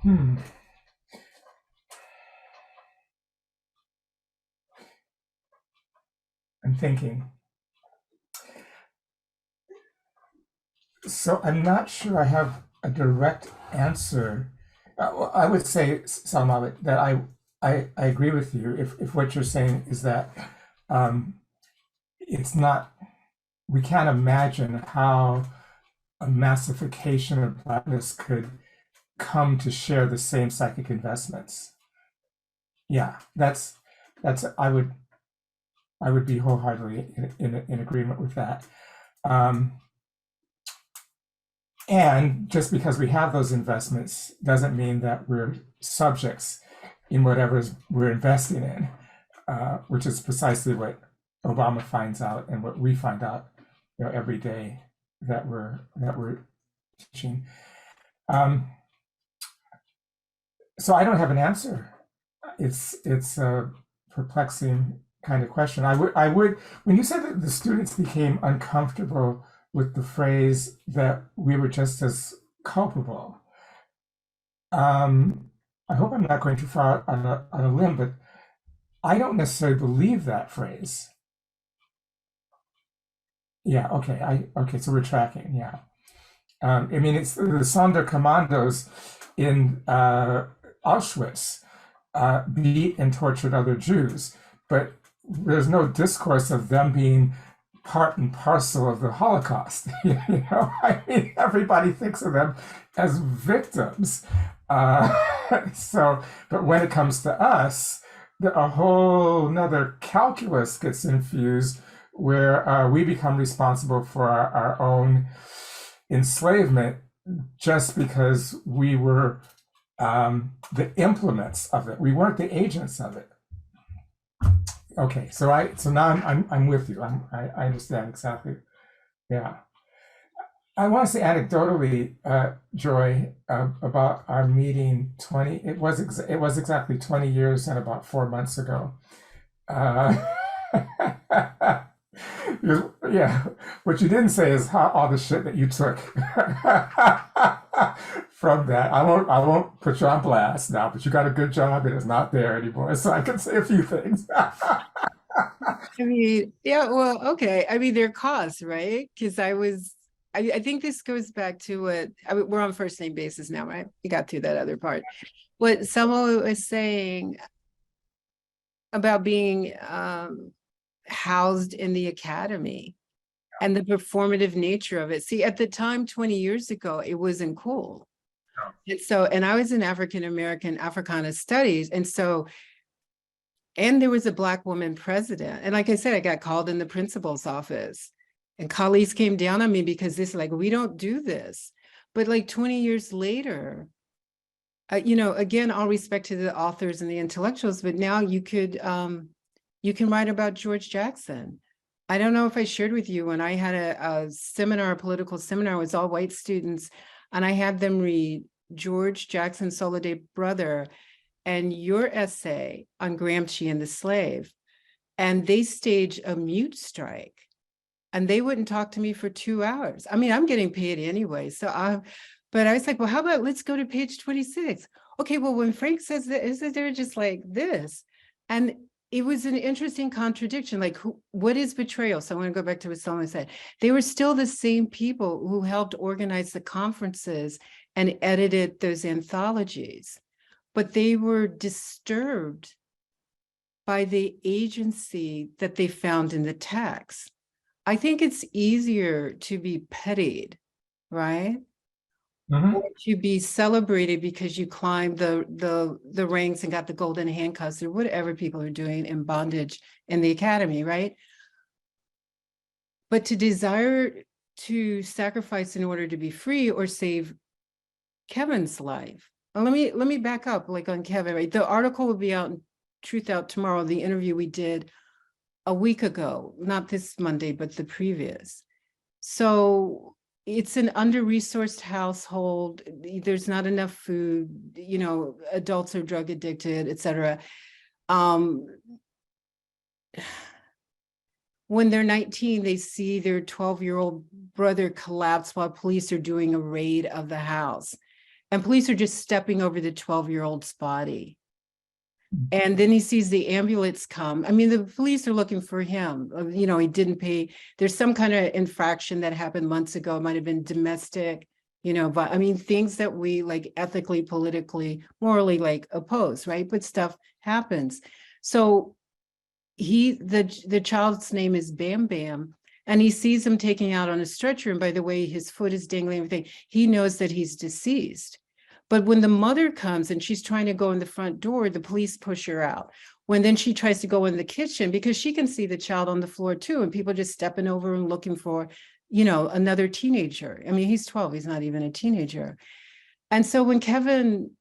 I'm thinking. So I'm not sure I have a direct answer. Well, I would say, Selamawit, that I agree with you if what you're saying is that it's not, we can't imagine how a massification of Blackness could come to share the same psychic investments. Yeah, that's I would be wholeheartedly in agreement with that. And just because we have those investments doesn't mean that we're subjects in whatever we're investing in, which is precisely what Obama finds out and what we find out, you know, every day that we're teaching. So I don't have an answer. It's a perplexing kind of question. I would when you said that the students became uncomfortable with the phrase that we were just as culpable. I hope I'm not going too far on a limb, but I don't necessarily believe that phrase. Yeah, okay, so we're tracking, yeah. I mean, it's the Sonderkommandos in Auschwitz beat and tortured other Jews, but there's no discourse of them being part and parcel of the Holocaust. You know, I mean, everybody thinks of them as victims. So, but when it comes to us, a whole nother calculus gets infused where we become responsible for our own enslavement just because we were the implements of it. We weren't the agents of it. Okay, so now I'm with you. I understand exactly. Yeah, I want to say anecdotally, Joy, about our meeting 20. It was exactly 20 years and about 4 months ago. Yeah, what you didn't say is how all the shit that you took from that. I won't put you on blast now, but you got a good job and it's not there anymore, so I can say a few things. I mean, yeah, well, okay. I mean, there are costs, right? Because I think this goes back to what, we're on first name basis now, right? We got through that other part. What someone was saying about being housed in the academy and the performative nature of it. See, at the time, 20 years ago, it wasn't cool. And I was in African-American Africana studies. And there was a Black woman president. And like I said, I got called in the principal's office and colleagues came down on me because this, like, we don't do this. But like 20 years later, you know, again, all respect to the authors and the intellectuals, but now you can write about George Jackson I don't know if I shared with you when I had a seminar, a political seminar, it was all white students, and I had them read George Jackson Soliday Brother and your essay on Gramsci and the slave. And they staged a mute strike and they wouldn't talk to me for 2 hours. I mean, I'm getting paid anyway. But I was like, well, how about let's go to page 26. Okay, well, when Frank says that, isn't there just like this? And it was an interesting contradiction. Like, what is betrayal? So I want to go back to what Selma said. They were still the same people who helped organize the conferences and edited those anthologies, but they were disturbed by the agency that they found in the text. I think it's easier to be pettied, right? Or to be celebrated because you climbed the ranks and got the golden handcuffs or whatever people are doing in bondage in the academy, right? But to desire to sacrifice in order to be free or save Kevin's life. Let me back up, like on Kevin, right? The article will be out, Truth Out tomorrow, the interview we did a week ago, not this Monday, but the previous. So it's an under-resourced household. There's not enough food, you know, adults are drug addicted, et cetera. When they're 19, they see their 12-year-old brother collapse while police are doing a raid of the house. And police are just stepping over the 12-year-old's body. And then he sees the ambulance come. I mean, the police are looking for him. You know, he didn't pay. There's some kind of infraction that happened months ago. It might have been domestic, you know, but I mean, things that we like ethically, politically, morally like oppose, right? But stuff happens. So the child's name is Bam Bam, and he sees him taking out on a stretcher. And by the way, his foot is dangling, everything. He knows that he's deceased. But when the mother comes and she's trying to go in the front door, the police push her out. When then she tries to go in the kitchen because she can see the child on the floor too, and people just stepping over and looking for, you know, another teenager. I mean, he's 12, he's not even a teenager. And so when Kevin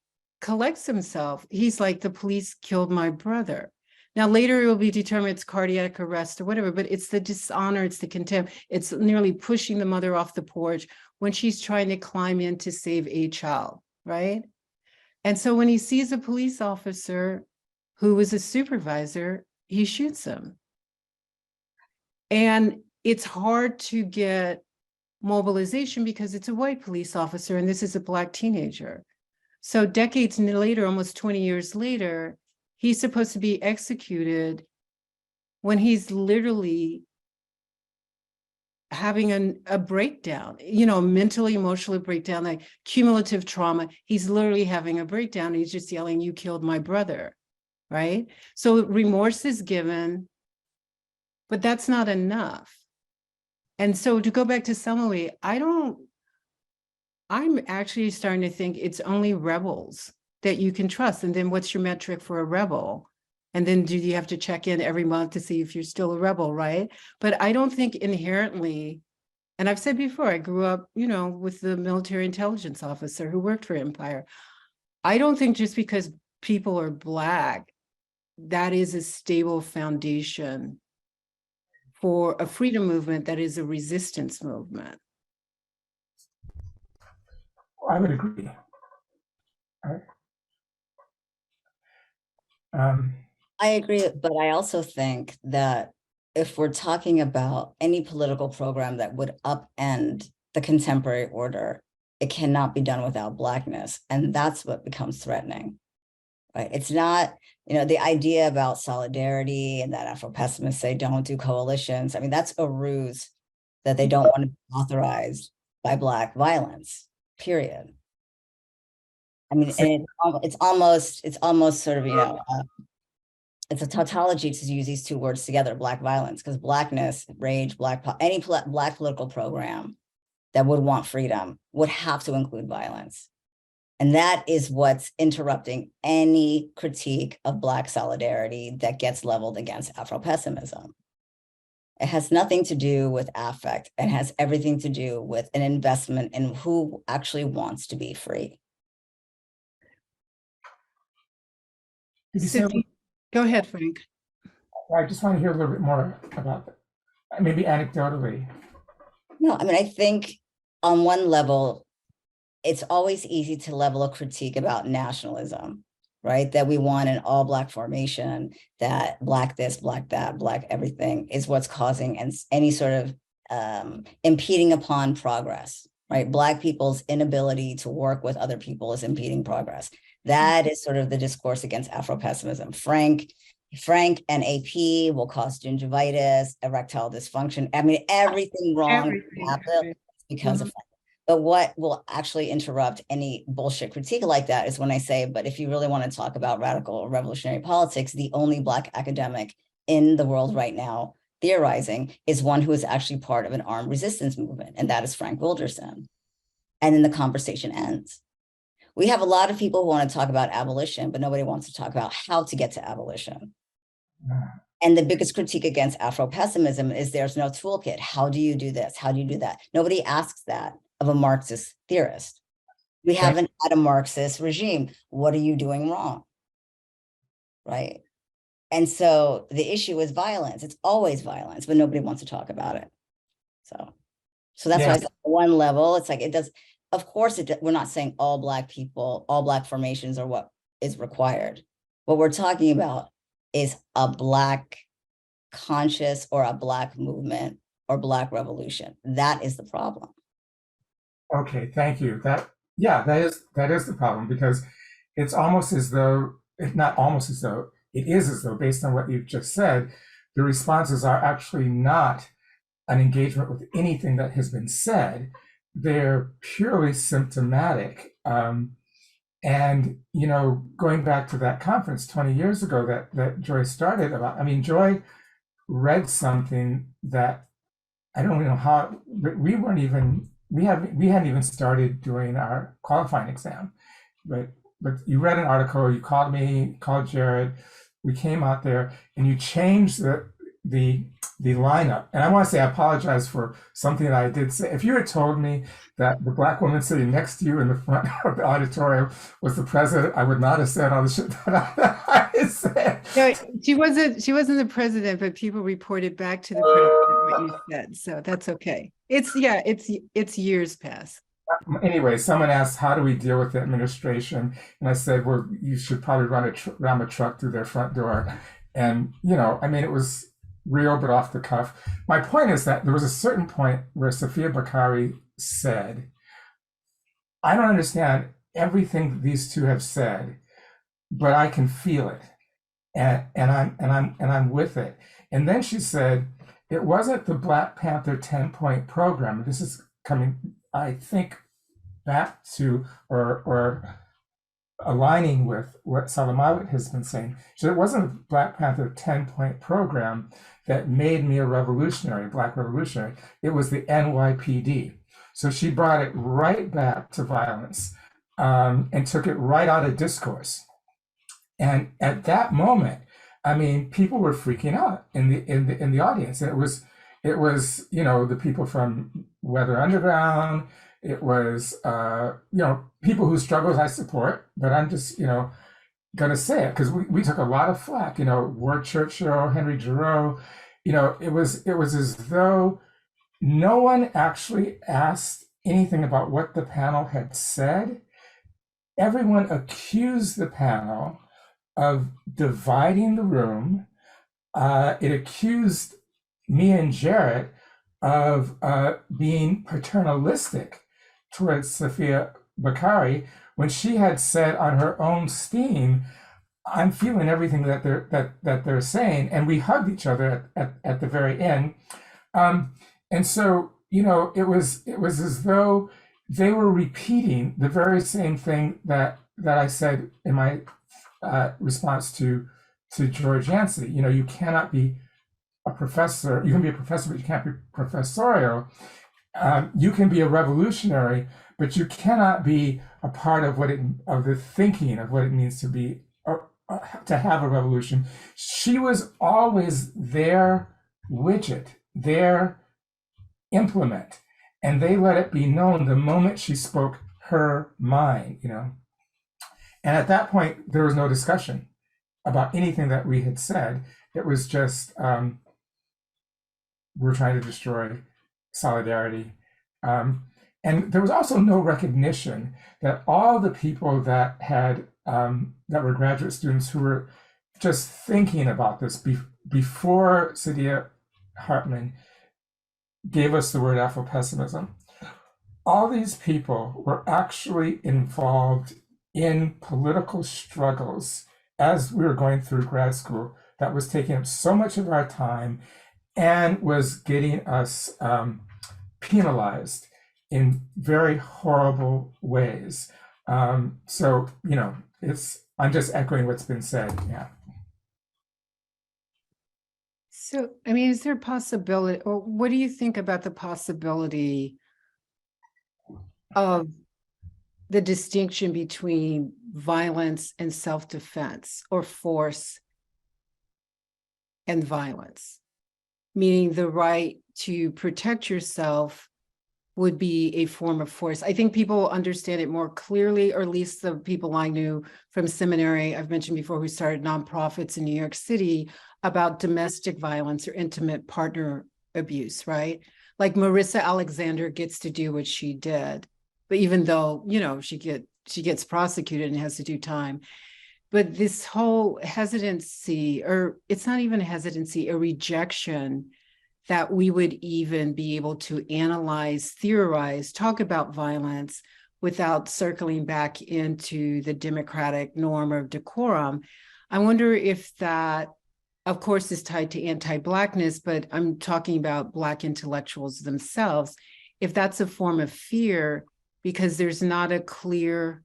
collects himself, he's like, the police killed my brother. Now, later it will be determined it's cardiac arrest or whatever, but it's the dishonor, it's the contempt, it's nearly pushing the mother off the porch when she's trying to climb in to save a child. Right? And so when he sees a police officer who was a supervisor, he shoots him. And it's hard to get mobilization because it's a white police officer and this is a Black teenager. So decades later, almost 20 years later, he's supposed to be executed when he's literally having a breakdown, you know, mentally, emotionally breakdown, like cumulative trauma. He's literally having a breakdown. He's just yelling, "You killed my brother," right? So remorse is given, but that's not enough. And so to go back to Selamawit, I'm actually starting to think it's only rebels that you can trust. And then what's your metric for a rebel? And then do you have to check in every month to see if you're still a rebel, right? But I don't think inherently, and I've said before, I grew up, you know, with the military intelligence officer who worked for Empire. I don't think just because people are Black, that is a stable foundation for a freedom movement that is a resistance movement. I would agree. I agree, but I also think that if we're talking about any political program that would upend the contemporary order, it cannot be done without Blackness. And that's what becomes threatening, right? It's not, you know, the idea about solidarity and that Afro-pessimists say don't do coalitions. I mean, that's a ruse that they don't want to be authorized by Black violence, period. I mean, and it's almost sort of, you know, it's a tautology to use these two words together, Black violence, because Blackness, rage, any Black political program that would want freedom would have to include violence. And that is what's interrupting any critique of Black solidarity that gets leveled against Afro-pessimism. It has nothing to do with affect. It has everything to do with an investment in who actually wants to be free. So, go ahead, Frank. I just want to hear a little bit more about that. maybe anecdotally. No, I mean, I think on one level, it's always easy to level a critique about nationalism, right? That we want an all Black formation, that Black this, Black that, Black everything is what's causing any sort of impeding upon progress, right? Black people's inability to work with other people is impeding progress. That is sort of the discourse against Afro-pessimism. Frank and AP will cause gingivitis, erectile dysfunction. I mean, everything wrong happens because of Frank. But what will actually interrupt any bullshit critique like that is when I say, but if you really want to talk about radical or revolutionary politics, the only Black academic in the world right now theorizing is one who is actually part of an armed resistance movement, and that is Frank Wilderson. And then the conversation ends. We have a lot of people who want to talk about abolition, but nobody wants to talk about how to get to abolition. And the biggest critique against Afro-pessimism is there's no toolkit. How do you do this? How do you do that? Nobody asks that of a Marxist theorist. We haven't had a Marxist regime. What are you doing wrong? Right? And so the issue is violence. It's always violence, but nobody wants to talk about it. So that's why it's at one level. It's like it does. Of course, we're not saying all Black people, all Black formations are what is required. What we're talking about is a Black conscious or a Black movement or Black revolution. That is the problem. Okay, thank you. That is the problem, because it's almost as though, not almost as though, it is as though, based on what you've just said, the responses are actually not an engagement with anything that has been said. They're purely symptomatic. And, you know, going back to that conference 20 years ago that Joy started about, I mean, Joy read something that I don't know how, we hadn't even started doing our qualifying exam, but you read an article, you called me, called Jared, we came out there, and you changed the lineup. And I want to say I apologize for something that I did say. If you had told me that the Black woman sitting next to you in the front of the auditorium was the president, I would not have said all the shit that I said. No, she wasn't the president, but people reported back to the president what you said. So that's okay. It's years past. Anyway, someone asked, how do we deal with the administration? And I said, well, you should probably ram a truck through their front door. And, you know, I mean, it was real, but off the cuff. My point is that there was a certain point where Safiya Bakari said, I don't understand everything that these two have said, but I can feel it. And I'm with it. And then she said, it wasn't the Black Panther 10-point program. This is coming, I think, back to or aligning with what Selamawit has been saying. So it wasn't the Black Panther 10-point program that made me a revolutionary, Black revolutionary. It was the NYPD. So she brought it right back to violence and took it right out of discourse. And at that moment, I mean, people were freaking out in the audience. And it was, you know, the people from Weather Underground. It was, you know, people whose struggles I support, but I'm just, you know, gonna say it because we took a lot of flack. You know, Ward Churchill, Henry Giroux. You know, it was as though no one actually asked anything about what the panel had said. Everyone accused the panel of dividing the room. It accused me and Jared of being paternalistic towards Safiya Bakari when she had said on her own steam, I'm feeling everything that they're saying, and we hugged each other at the very end. And so, you know, it was as though they were repeating the very same thing that I said in my response to George Yancey. You know, you cannot be a professor. You can be a professor, but you can't be professorial. You can be a revolutionary, but you cannot be a part of the thinking of what it means to be to have a revolution. She was always their widget, their implement, and they let it be known the moment she spoke her mind. You know, and at that point there was no discussion about anything that we had said. It was just were trying to destroy solidarity. And there was also no recognition that all the people that had that were graduate students who were just thinking about this before Saidiya Hartman gave us the word Afro-pessimism. All these people were actually involved in political struggles as we were going through grad school that was taking up so much of our time and was getting us penalized in very horrible ways. So, you know, I'm just echoing what's been said. Yeah. So, I mean, is there a possibility, or what do you think about the possibility of the distinction between violence and self-defense, or force and violence? Meaning the right to protect yourself would be a form of force. I think people understand it more clearly, or at least the people I knew from seminary, I've mentioned before, who started nonprofits in New York City, about domestic violence or intimate partner abuse, right? Like Marissa Alexander gets to do what she did, but even though, you know, she gets prosecuted and has to do time. But this whole hesitancy, or it's not even a hesitancy, a rejection that we would even be able to analyze, theorize, talk about violence without circling back into the democratic norm of decorum. I wonder if that, of course, is tied to anti-blackness, but I'm talking about Black intellectuals themselves, if that's a form of fear, because there's not a clear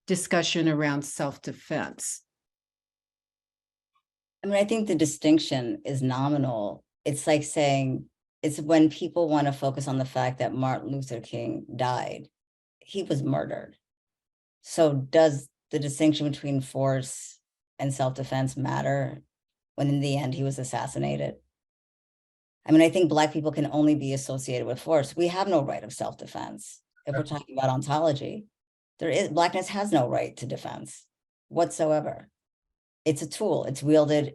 discussion around self-defense. I mean, I think the distinction is nominal. It's like saying, it's when people want to focus on the fact that Martin Luther King died, he was murdered. So does the distinction between force and self-defense matter when in the end he was assassinated? I mean, I think Black people can only be associated with force. We have no right of self-defense. If we're talking about ontology, Blackness has no right to defense whatsoever. It's a tool. It's wielded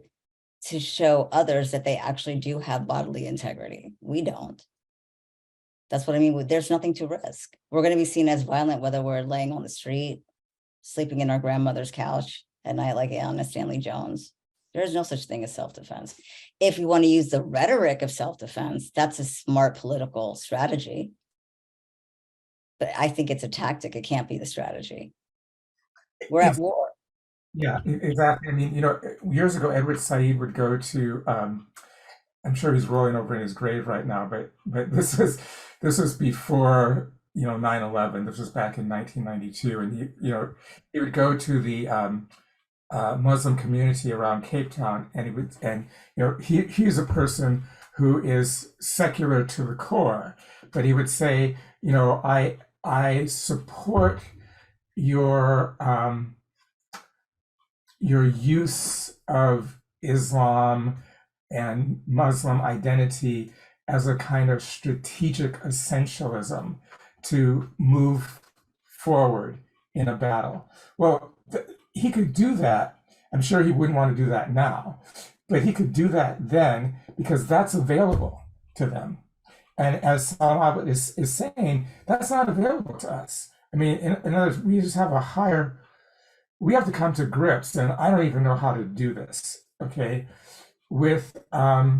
to show others that they actually do have bodily integrity. We don't. That's what I mean. There's nothing to risk. We're going to be seen as violent, whether we're laying on the street, sleeping in our grandmother's couch at night like Anna Stanley Jones. There is no such thing as self-defense. If you want to use the rhetoric of self-defense, that's a smart political strategy. But I think it's a tactic. It can't be the strategy. We're at war. Yeah, exactly. I mean, you know, years ago, Edward Said would go to, I'm sure he's rolling over in his grave right now, but this was before, you know, 9/11. This was back in 1992, and he would go to the Muslim community around Cape Town, and he's a person who is secular to the core, but he would say, you know, I support your use of Islam and Muslim identity as a kind of strategic essentialism to move forward in a battle. Well, he could do that. I'm sure he wouldn't want to do that now, but he could do that then because that's available to them. And as Selamawit is saying, that's not available to us. I mean, in other words, we just have we have to come to grips, and I don't even know how to do this, okay, with a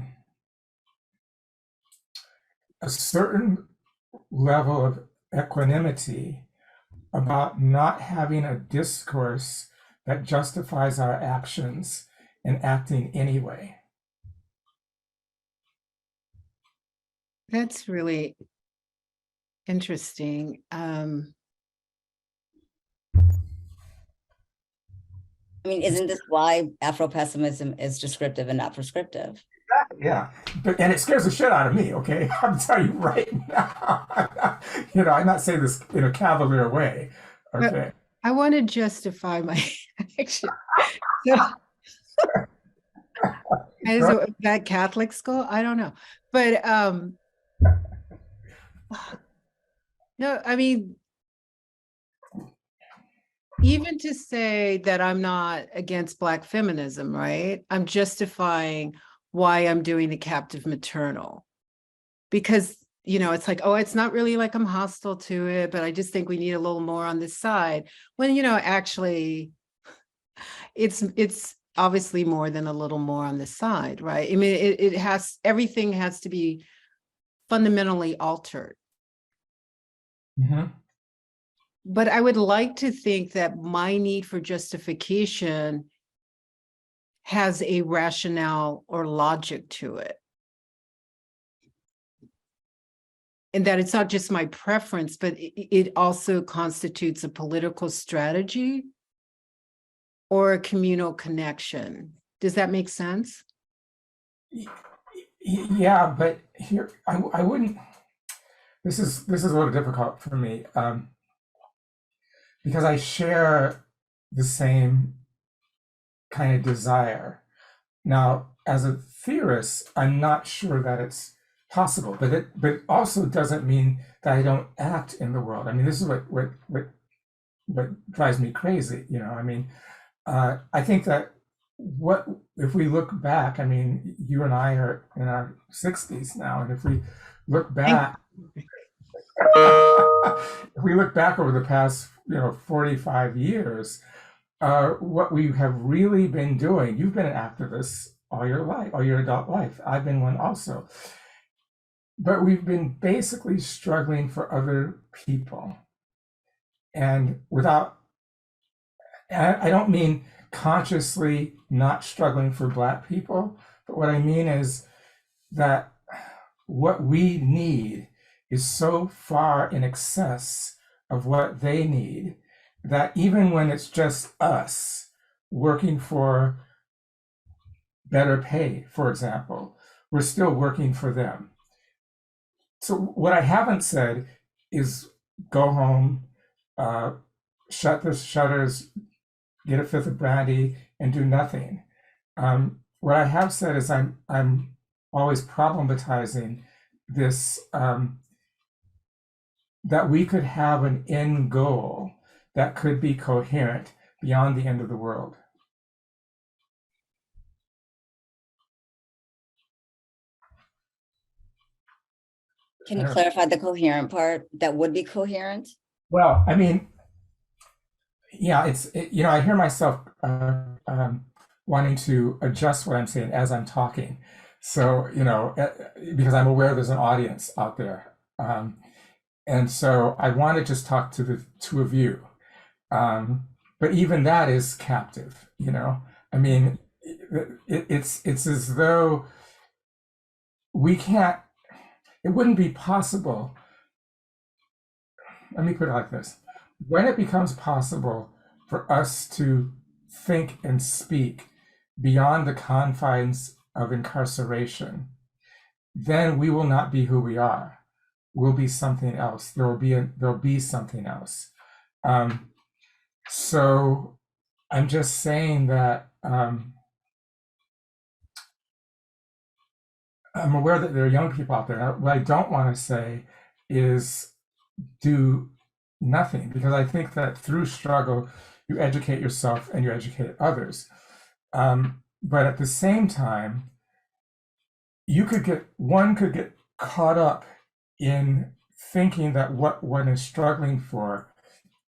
certain level of equanimity about not having a discourse that justifies our actions and acting anyway. That's really interesting. I mean, isn't this why Afro-pessimism is descriptive and not prescriptive? Yeah, and it scares the shit out of me, okay? I'm telling you right now. You know, I'm not saying this in a cavalier way, okay? I want to justify my action. So, that Catholic school, I don't know, but no, I mean, even to say that I'm not against Black feminism, right? I'm justifying why I'm doing the captive maternal. Because, you know, it's like, oh, it's not really like I'm hostile to it, but I just think we need a little more on this side. When, you know, actually, it's obviously more than a little more on this side, right? I mean, it has, everything has to be fundamentally altered. Mhm. But I would like to think that my need for justification has a rationale or logic to it. And that it's not just my preference, but it also constitutes a political strategy or a communal connection. Does that make sense? Yeah, but here I wouldn't. This is a little difficult for me because I share the same kind of desire. Now, as a theorist, I'm not sure that it's possible, but it also doesn't mean that I don't act in the world. I mean, this is what drives me crazy. You know, I mean, I think that what if we look back? I mean, you and I are in our 60s now, and if we look back, if we look back over the past, 45 years, what we have really been doing, you've been an activist all your life, all your adult life. I've been one also. But we've been basically struggling for other people. And I don't mean consciously not struggling for Black people, but what I mean is that what we need is so far in excess of what they need that even when it's just us working for better pay, for example, we're still working for them. So what I haven't said is go home, shut the shutters, get a fifth of brandy, and do nothing. What I have said is I'm always problematizing this, that we could have an end goal that could be coherent beyond the end of the world. Can you clarify the coherent part? That would be coherent? Well, I mean, yeah, I hear myself wanting to adjust what I'm saying as I'm talking. So, because I'm aware there's an audience out there. And so I want to just talk to the two of you. But even that is captive, I mean, it's as though we can't, it wouldn't be possible. Let me put it like this. When it becomes possible for us to think and speak beyond the confines of incarceration, then we will not be who we are. We'll be something else. There'll be something else. So I'm just saying that I'm aware that there are young people out there. What I don't want to say is do nothing, because I think that through struggle, you educate yourself and you educate others. But at the same time, one could get caught up in thinking that what one is struggling for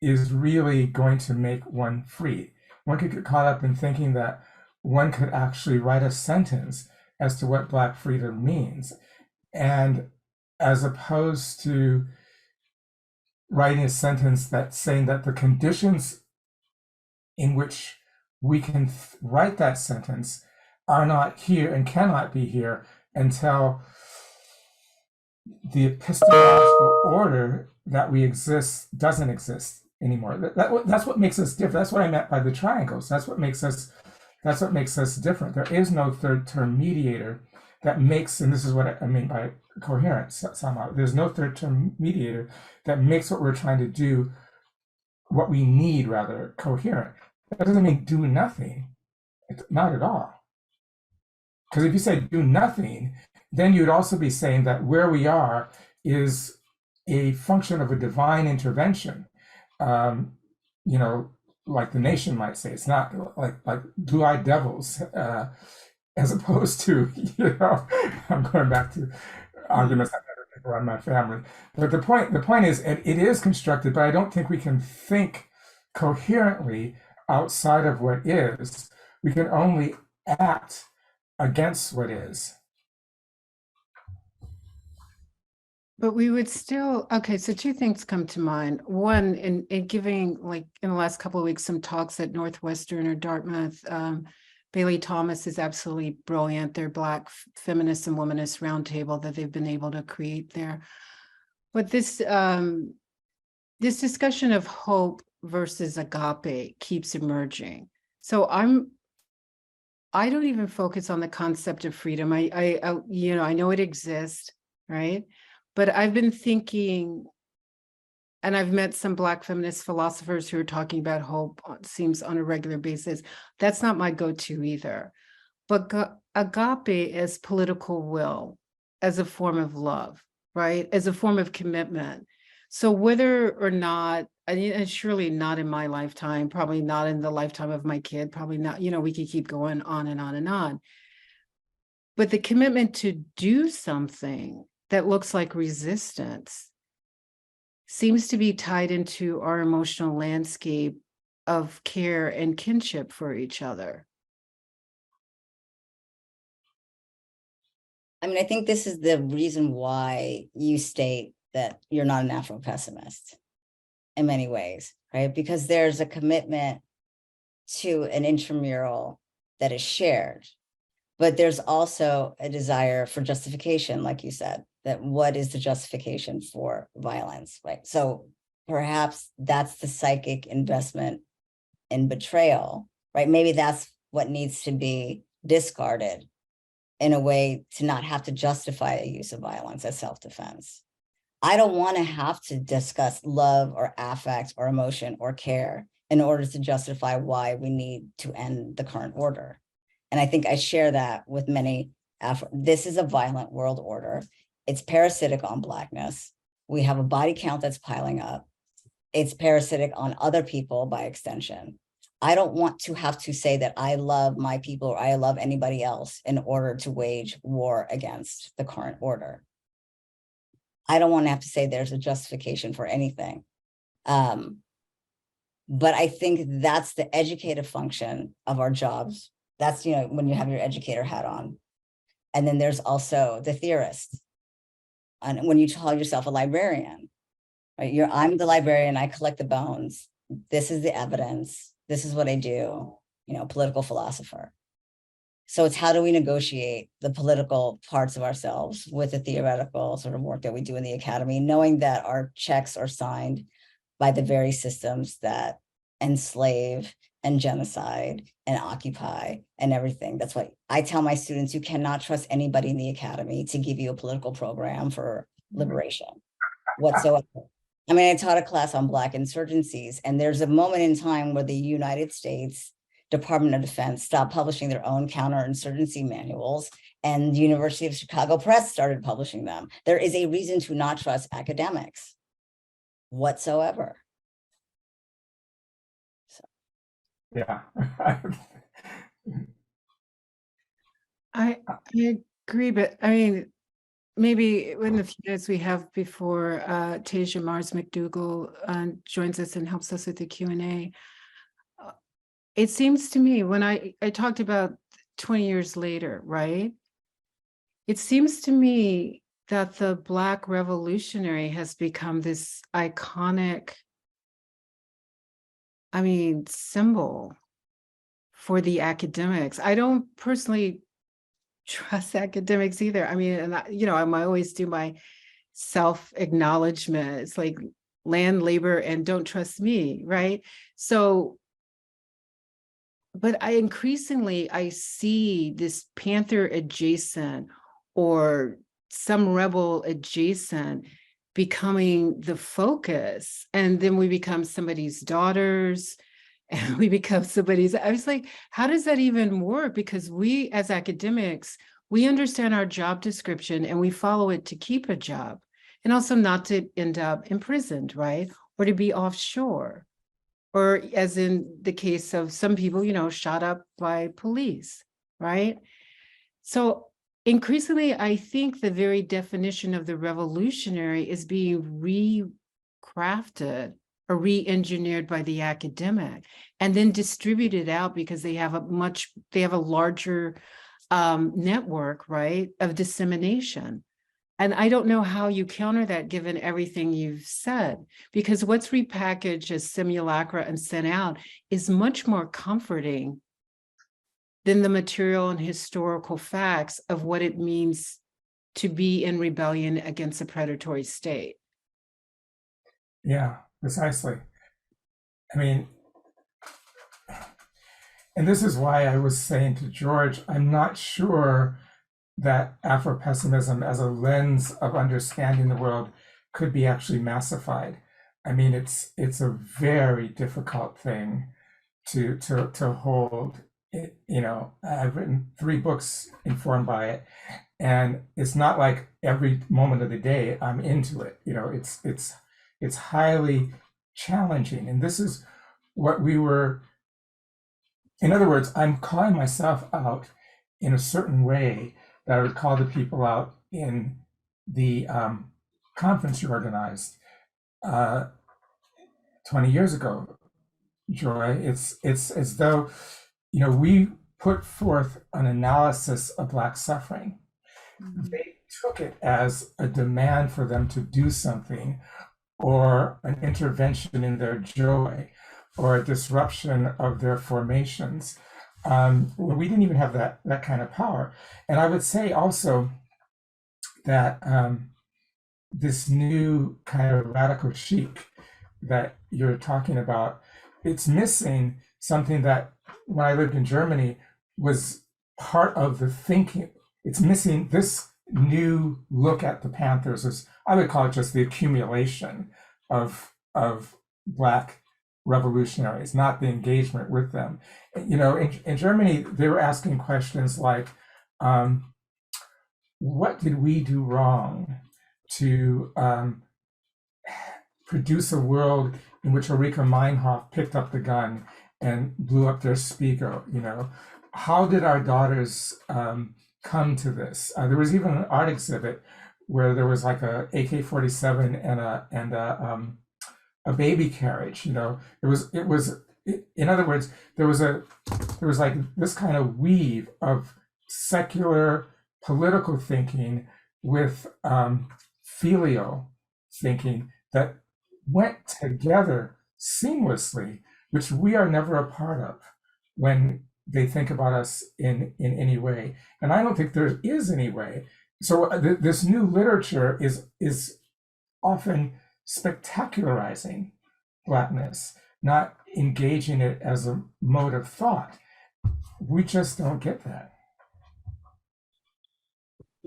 is really going to make one free. One could get caught up in thinking that one could actually write a sentence as to what Black freedom means. And as opposed to writing a sentence that's saying that the conditions in which we can write that sentence are not here and cannot be here until the epistemological order that we exist doesn't exist anymore. That's what makes us different. That's what I meant by the triangles. That's what makes us different. There is no third term mediator that makes, and this is what I mean by coherence somehow. There's no third term mediator that makes what we're trying to do, what we need rather, coherent. That doesn't mean do nothing. Not at all. Because if you say do nothing, then you'd also be saying that where we are is a function of a divine intervention. Like the nation might say, it's not like blue-eyed devils. as opposed to, I'm going back to arguments I've never picked around my family. But the point is, it is constructed, but I don't think we can think coherently outside of what is. We can only act against what is. But we would still, okay, so two things come to mind. One, in giving, like, in the last couple of weeks, some talks at Northwestern or Dartmouth, Bailey Thomas is absolutely brilliant. Their Black feminist and womanist roundtable that they've been able to create there. But this discussion of hope versus agape keeps emerging. So I don't even focus on the concept of freedom. I know it exists, right? But I've been thinking, and I've met some Black feminist philosophers who are talking about hope, seems on a regular basis. That's not my go-to either. But agape is political will as a form of love, right? As a form of commitment. So whether or not, and surely not in my lifetime, probably not in the lifetime of my kid, probably not, we could keep going on and on and on. But the commitment to do something that looks like resistance seems to be tied into our emotional landscape of care and kinship for each other. I mean, I think this is the reason why you state that you're not an Afro-pessimist in many ways, right? Because there's a commitment to an intramural that is shared, but there's also a desire for justification, like you said, that what is the justification for violence, right? So perhaps that's the psychic investment in betrayal, right? Maybe that's what needs to be discarded in a way to not have to justify a use of violence as self-defense. I don't want to have to discuss love or affect or emotion or care in order to justify why we need to end the current order. And I think I share that with many this is a violent world order. It's parasitic on Blackness. We have a body count that's piling up. It's parasitic on other people by extension. I don't want to have to say that I love my people or I love anybody else in order to wage war against the current order. I don't want to have to say there's a justification for anything. But I think that's the educative function of our jobs. That's, when you have your educator hat on. And then there's also the theorist. And when you call yourself a librarian, right? I'm the librarian, I collect the bones. This is the evidence. This is what I do, political philosopher. So it's how do we negotiate the political parts of ourselves with the theoretical sort of work that we do in the academy, knowing that our checks are signed by the very systems that enslave and genocide and occupy and everything. That's why I tell my students, you cannot trust anybody in the academy to give you a political program for liberation whatsoever. I mean, I taught a class on Black insurgencies, and there's a moment in time where the United States Department of Defense stopped publishing their own counterinsurgency manuals, and the University of Chicago Press started publishing them. There is a reason to not trust academics whatsoever. So. Yeah. I agree, but I mean, maybe in the few minutes we have before Tasia Mars McDougall joins us and helps us with the Q&A, it seems to me when I talked about 20 years later, right? It seems to me that the Black revolutionary has become this iconic, symbol for the academics. I don't personally trust academics either. And I always do my self-acknowledgement. It's like land, labor, and don't trust me, right? So, but I increasingly see this Panther adjacent or some rebel adjacent becoming the focus. And then we become somebody's daughters, and we become somebody's. I was like, how does that even work? Because we as academics, we understand our job description and we follow it to keep a job and also not to end up imprisoned, right? Or to be offshore, or as in the case of some people, shot up by police, right? So increasingly, I think the very definition of the revolutionary is being recrafted or re-engineered by the academic and then distributed out because they have a larger network, right, of dissemination. And I don't know how you counter that given everything you've said, because what's repackaged as simulacra and sent out is much more comforting than the material and historical facts of what it means to be in rebellion against a predatory state. Yeah, precisely. I mean, and this is why I was saying to George, I'm not sure that Afro-pessimism as a lens of understanding the world could be actually massified. I mean, it's a very difficult thing to hold. You know, I've written 3 books informed by it, and it's not like every moment of the day I'm into it. You know, it's highly challenging, and this is what we were. In other words, I'm calling myself out in a certain way that I would call the people out in the conference you organized 20 years ago, Joy. It's as though, you know, we put forth an analysis of Black suffering. They took it as a demand for them to do something, or an intervention in their joy, or a disruption of their formations. We didn't even have that kind of power. And I would say also that this new kind of radical chic that you're talking about, it's missing something that when I lived in Germany was part of the thinking. It's missing this new look at the Panthers as, I would call it just the accumulation of Black revolutionaries, not the engagement with them. You know, in Germany, they were asking questions like, what did we do wrong to produce a world in which Ulrike Meinhof picked up the gun and blew up their Spiegel? You know, how did our daughters come to this? There was even an art exhibit where there was like a AK-47 and a baby carriage. You know, in other words, there was like this kind of weave of secular political thinking with filial thinking that went together seamlessly, which we are never a part of when they think about us in any way. And I don't think there is any way. So this new literature is often spectacularizing Blackness, not engaging it as a mode of thought. We just don't get that.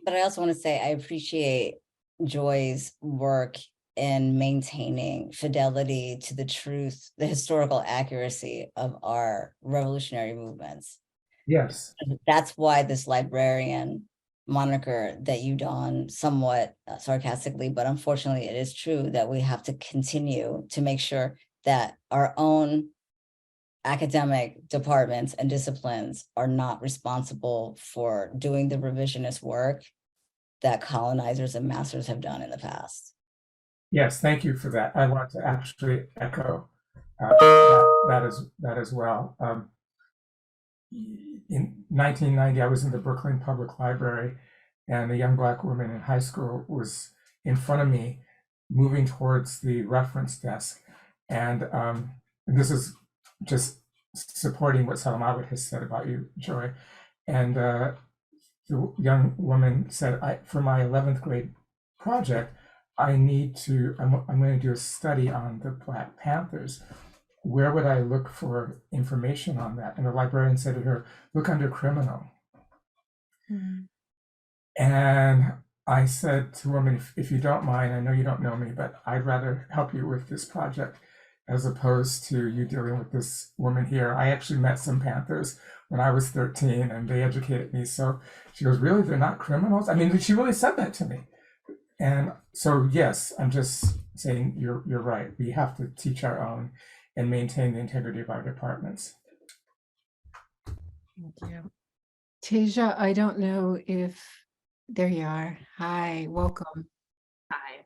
But I also want to say I appreciate Joy's work in maintaining fidelity to the truth, the historical accuracy of our revolutionary movements. Yes. That's why this librarian moniker that you don somewhat sarcastically, but unfortunately it is true that we have to continue to make sure that our own academic departments and disciplines are not responsible for doing the revisionist work that colonizers and masters have done in the past. Yes, thank you for that. I want to actually echo that as well. In 1990, I was in the Brooklyn Public Library, and a young Black woman in high school was in front of me, moving towards the reference desk. And this is just supporting what Selamawit has said about you, Joy. And the young woman said, for my 11th grade project, I'm going to do a study on the Black Panthers. Where would I look for information on that? And the librarian said to her, look under criminal. Mm-hmm. And I said to the woman, if you don't mind, I know you don't know me, but I'd rather help you with this project as opposed to you dealing with this woman here. I actually met some Panthers when I was 13 and they educated me. So she goes, really, they're not criminals? I mean, she really said that to me. And so, yes, I'm just saying you're right. We have to teach our own and maintain the integrity of our departments. Thank you. Tasia, I don't know if, there you are. Hi, welcome. Hi.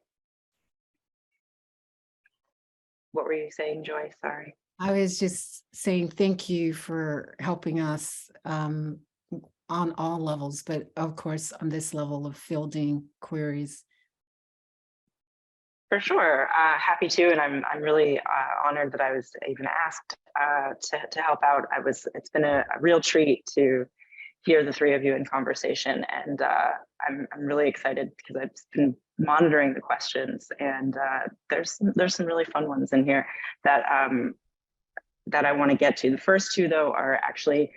What were you saying, Joy? Sorry. I was just saying thank you for helping us on all levels, but of course on this level of fielding queries. For sure, happy to, and I'm really honored that I was even asked to help out. It's been a real treat to hear the three of you in conversation, and I'm really excited because I've been monitoring the questions, and there's some really fun ones in here that that I want to get to. The first two, though, are actually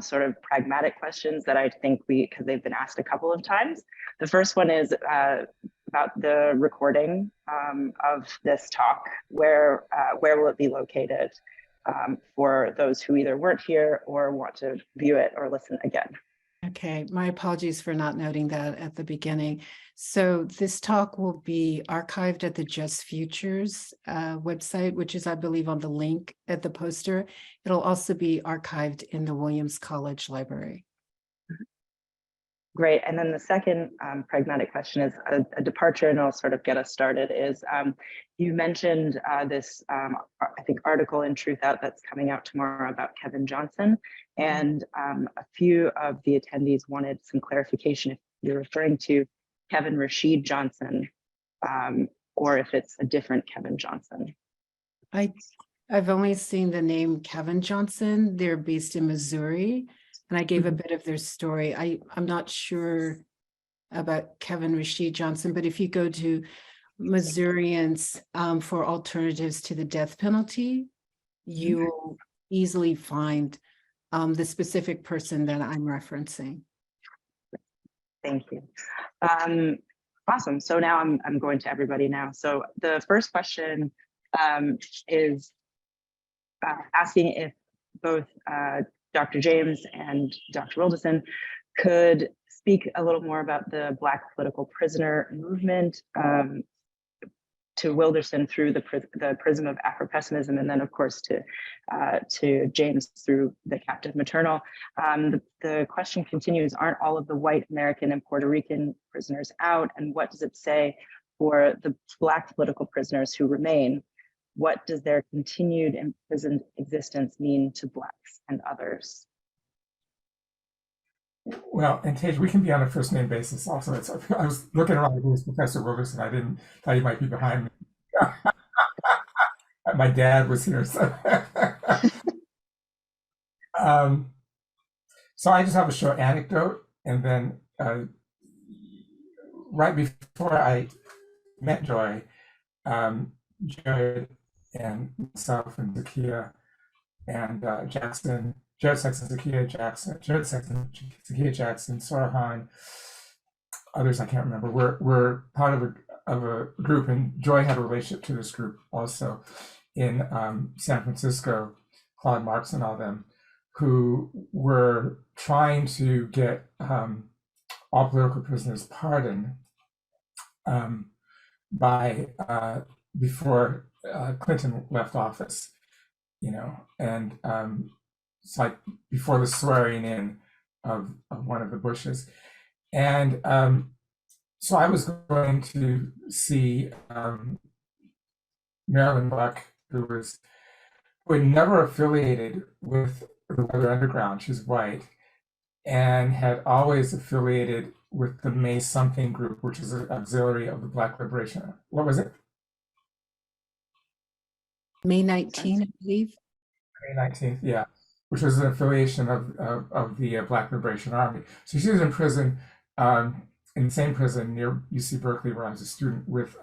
sort of pragmatic questions that I think because they've been asked a couple of times. The first one is about the recording of this talk. Where will it be located for those who either weren't here or want to view it or listen again? Okay, my apologies for not noting that at the beginning. So this talk will be archived at the Just Futures website, which is, I believe, on the link at the poster. It'll also be archived in the Williams College Library. Great. And then the second pragmatic question is a departure, and I'll sort of get us started, is you mentioned this, I think, article in Truth Out that's coming out tomorrow about Kevin Johnson. And a few of the attendees wanted some clarification if you're referring to Kevin Rashid Johnson or if it's a different Kevin Johnson. I've only seen the name Kevin Johnson. They're based in Missouri. And I gave a bit of their story. I'm not sure about Kevin Rashid Johnson, but if you go to Missourians for alternatives to the death penalty, you'll easily find the specific person that I'm referencing. Thank you. Awesome. So now I'm going to everybody now. So the first question is asking if both Dr. James and Dr. Wilderson could speak a little more about the Black political prisoner movement to Wilderson through the prism of Afro-pessimism, and then, of course, to James through the captive maternal. The question continues, aren't all of the white American and Puerto Rican prisoners out? And what does it say for the Black political prisoners who remain? What does their continued imprisoned existence mean to Blacks and others? Well, and Tage, we can be on a first name basis also. I was looking around who was Professor Wilderson. I didn't thought he might be behind me. My dad was here. So. So I just have a short anecdote, and then right before I met Joy, Jared and myself and Zakia and Jackson, Jared Sexton, Zakia Jackson, Jared Sexton, Zakia Jackson, Sora, others I can't remember. We're part of a group, and Joy had a relationship to this group also in San Francisco, Claude Marks and all them, who were trying to get all political prisoners pardoned by before Clinton left office, and it's like before the swearing in of one of the Bushes. And so I was going to see Marilyn Buck, who had never affiliated with the Weather Underground. She's white, and had always affiliated with the May Something group, which is an auxiliary of the Black Liberation. What was it? May 19th, I believe. May 19th, yeah, which was an affiliation of the Black Liberation Army. So she was in prison, in the same prison near UC Berkeley, where I was a student with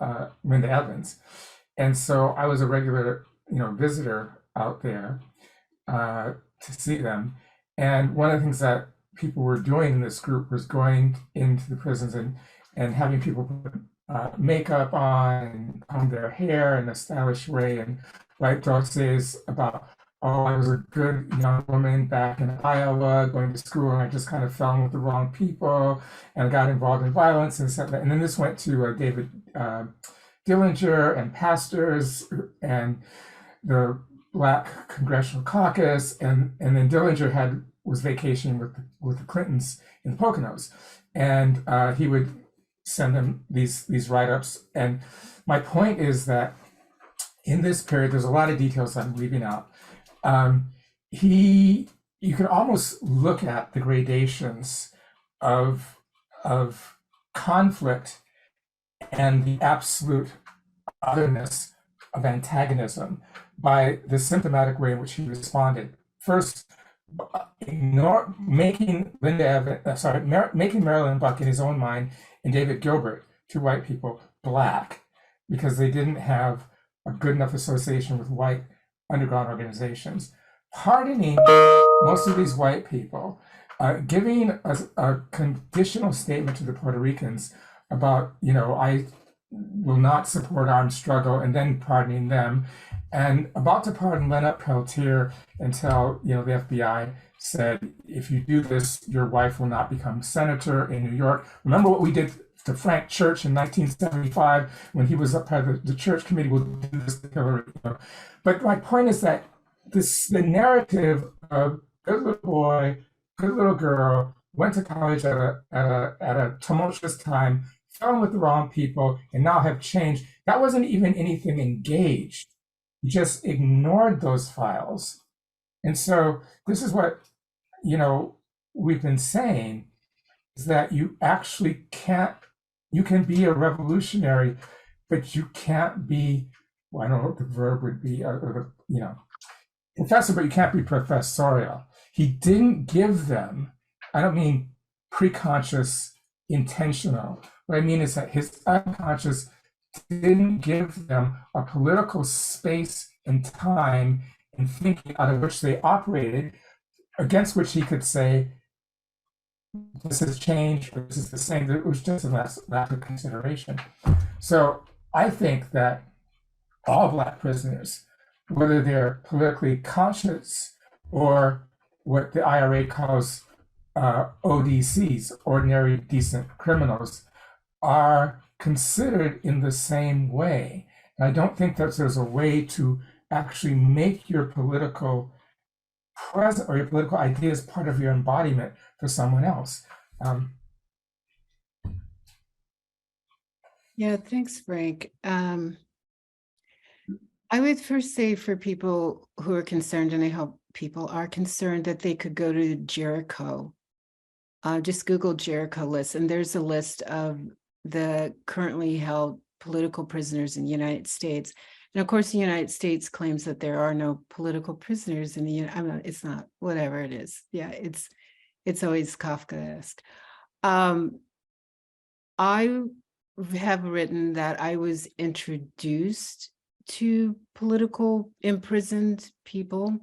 Linda Evans. And so I was a regular, visitor out there to see them. And one of the things that people were doing in this group was going into the prisons and having people put makeup on and comb their hair in a stylish way and write dossiers about, oh, I was a good young woman back in Iowa going to school, and I just kind of fell in with the wrong people and got involved in violence and stuff. And then this went to David Dillinger and pastors and the Black Congressional Caucus, and then Dillinger had was vacationing with the Clintons in the Poconos, and he would send them these write-ups. And my point is that in this period, there's a lot of details I'm leaving out. You can almost look at the gradations of conflict and the absolute otherness of antagonism by the symptomatic way in which he responded. First, making Marilyn Buck in his own mind and David Gilbert, two white people, black, because they didn't have a good enough association with white underground organizations. Pardoning most of these white people, giving a conditional statement to the Puerto Ricans about, I will not support armed struggle, and then pardoning them, and about to pardon Leonard Peltier until, the FBI said, if you do this, your wife will not become senator in New York. Remember what we did to Frank Church in 1975 when he was up part of the church committee. Will do this to Hillary. But my point is that the narrative of good little boy, good little girl, went to college at a tumultuous time, fell in with the wrong people, and now have changed. That wasn't even anything engaged. You just ignored those files. And so this is what, we've been saying, is that you actually you can be a revolutionary, but you can't be, I don't know what the verb would be, professor, but you can't be professorial. He didn't give them, I don't mean preconscious, intentional. What I mean is that his unconscious didn't give them a political space and time and thinking out of which they operated, against which he could say, this has changed, or this is the same. It was just a lack of consideration. So I think that all Black prisoners, whether they're politically conscious or what the IRA calls ODCs, ordinary decent criminals, are considered in the same way. And I don't think that there's a way to actually make your political present or your political ideas part of your embodiment for someone else. Yeah, thanks, Frank. I would first say for people who are concerned, and I hope people are concerned, that they could go to Jericho. Just Google Jericho list, and there's a list of the currently held political prisoners in the United States. And of course, the United States claims that there are no political prisoners in the it's not, whatever it is. Yeah, it's always Kafkaesque. I have written that I was introduced to political imprisoned people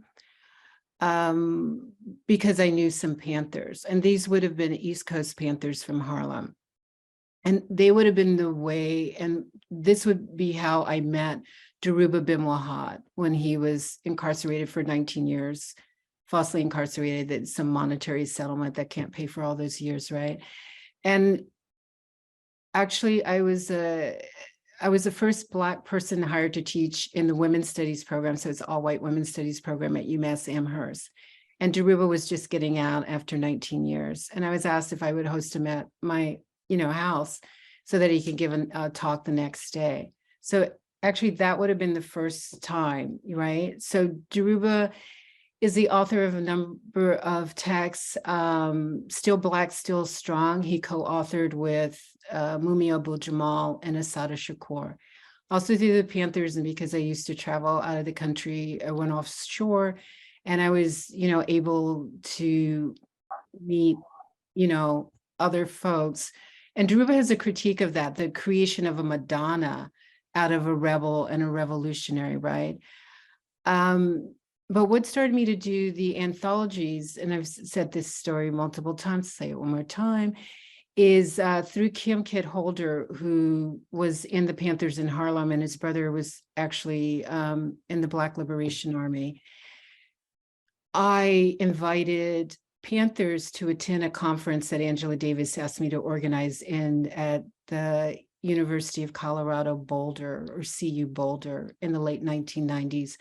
because I knew some Panthers, and these would have been East Coast Panthers from Harlem. And they would have been the way, and this would be how I met Dhoruba Bimwahad when he was incarcerated for 19 years, falsely incarcerated, that's some monetary settlement that can't pay for all those years, right? And actually, I was the first Black person hired to teach in the women's studies program, so it's all white women's studies program at UMass Amherst. And Dhoruba was just getting out after 19 years. And I was asked if I would host him at my house so that he could give a talk the next day. So actually that would have been the first time, right? So Dhoruba is the author of a number of texts, Still Black, Still Strong. He co-authored with Mumia Abu-Jamal and Assata Shakur. Also through the Panthers, and because I used to travel out of the country, I went offshore, and I was, able to meet, other folks. And Dhoruba has a critique of that, the creation of a Madonna out of a rebel and a revolutionary, right? But what started me to do the anthologies, and I've said this story multiple times, say it one more time, is through Kim Kidd Holder, who was in the Panthers in Harlem, and his brother was actually in the Black Liberation Army. I invited Panthers to attend a conference that Angela Davis asked me to organize at the University of Colorado Boulder, or CU Boulder, in the late 1990s,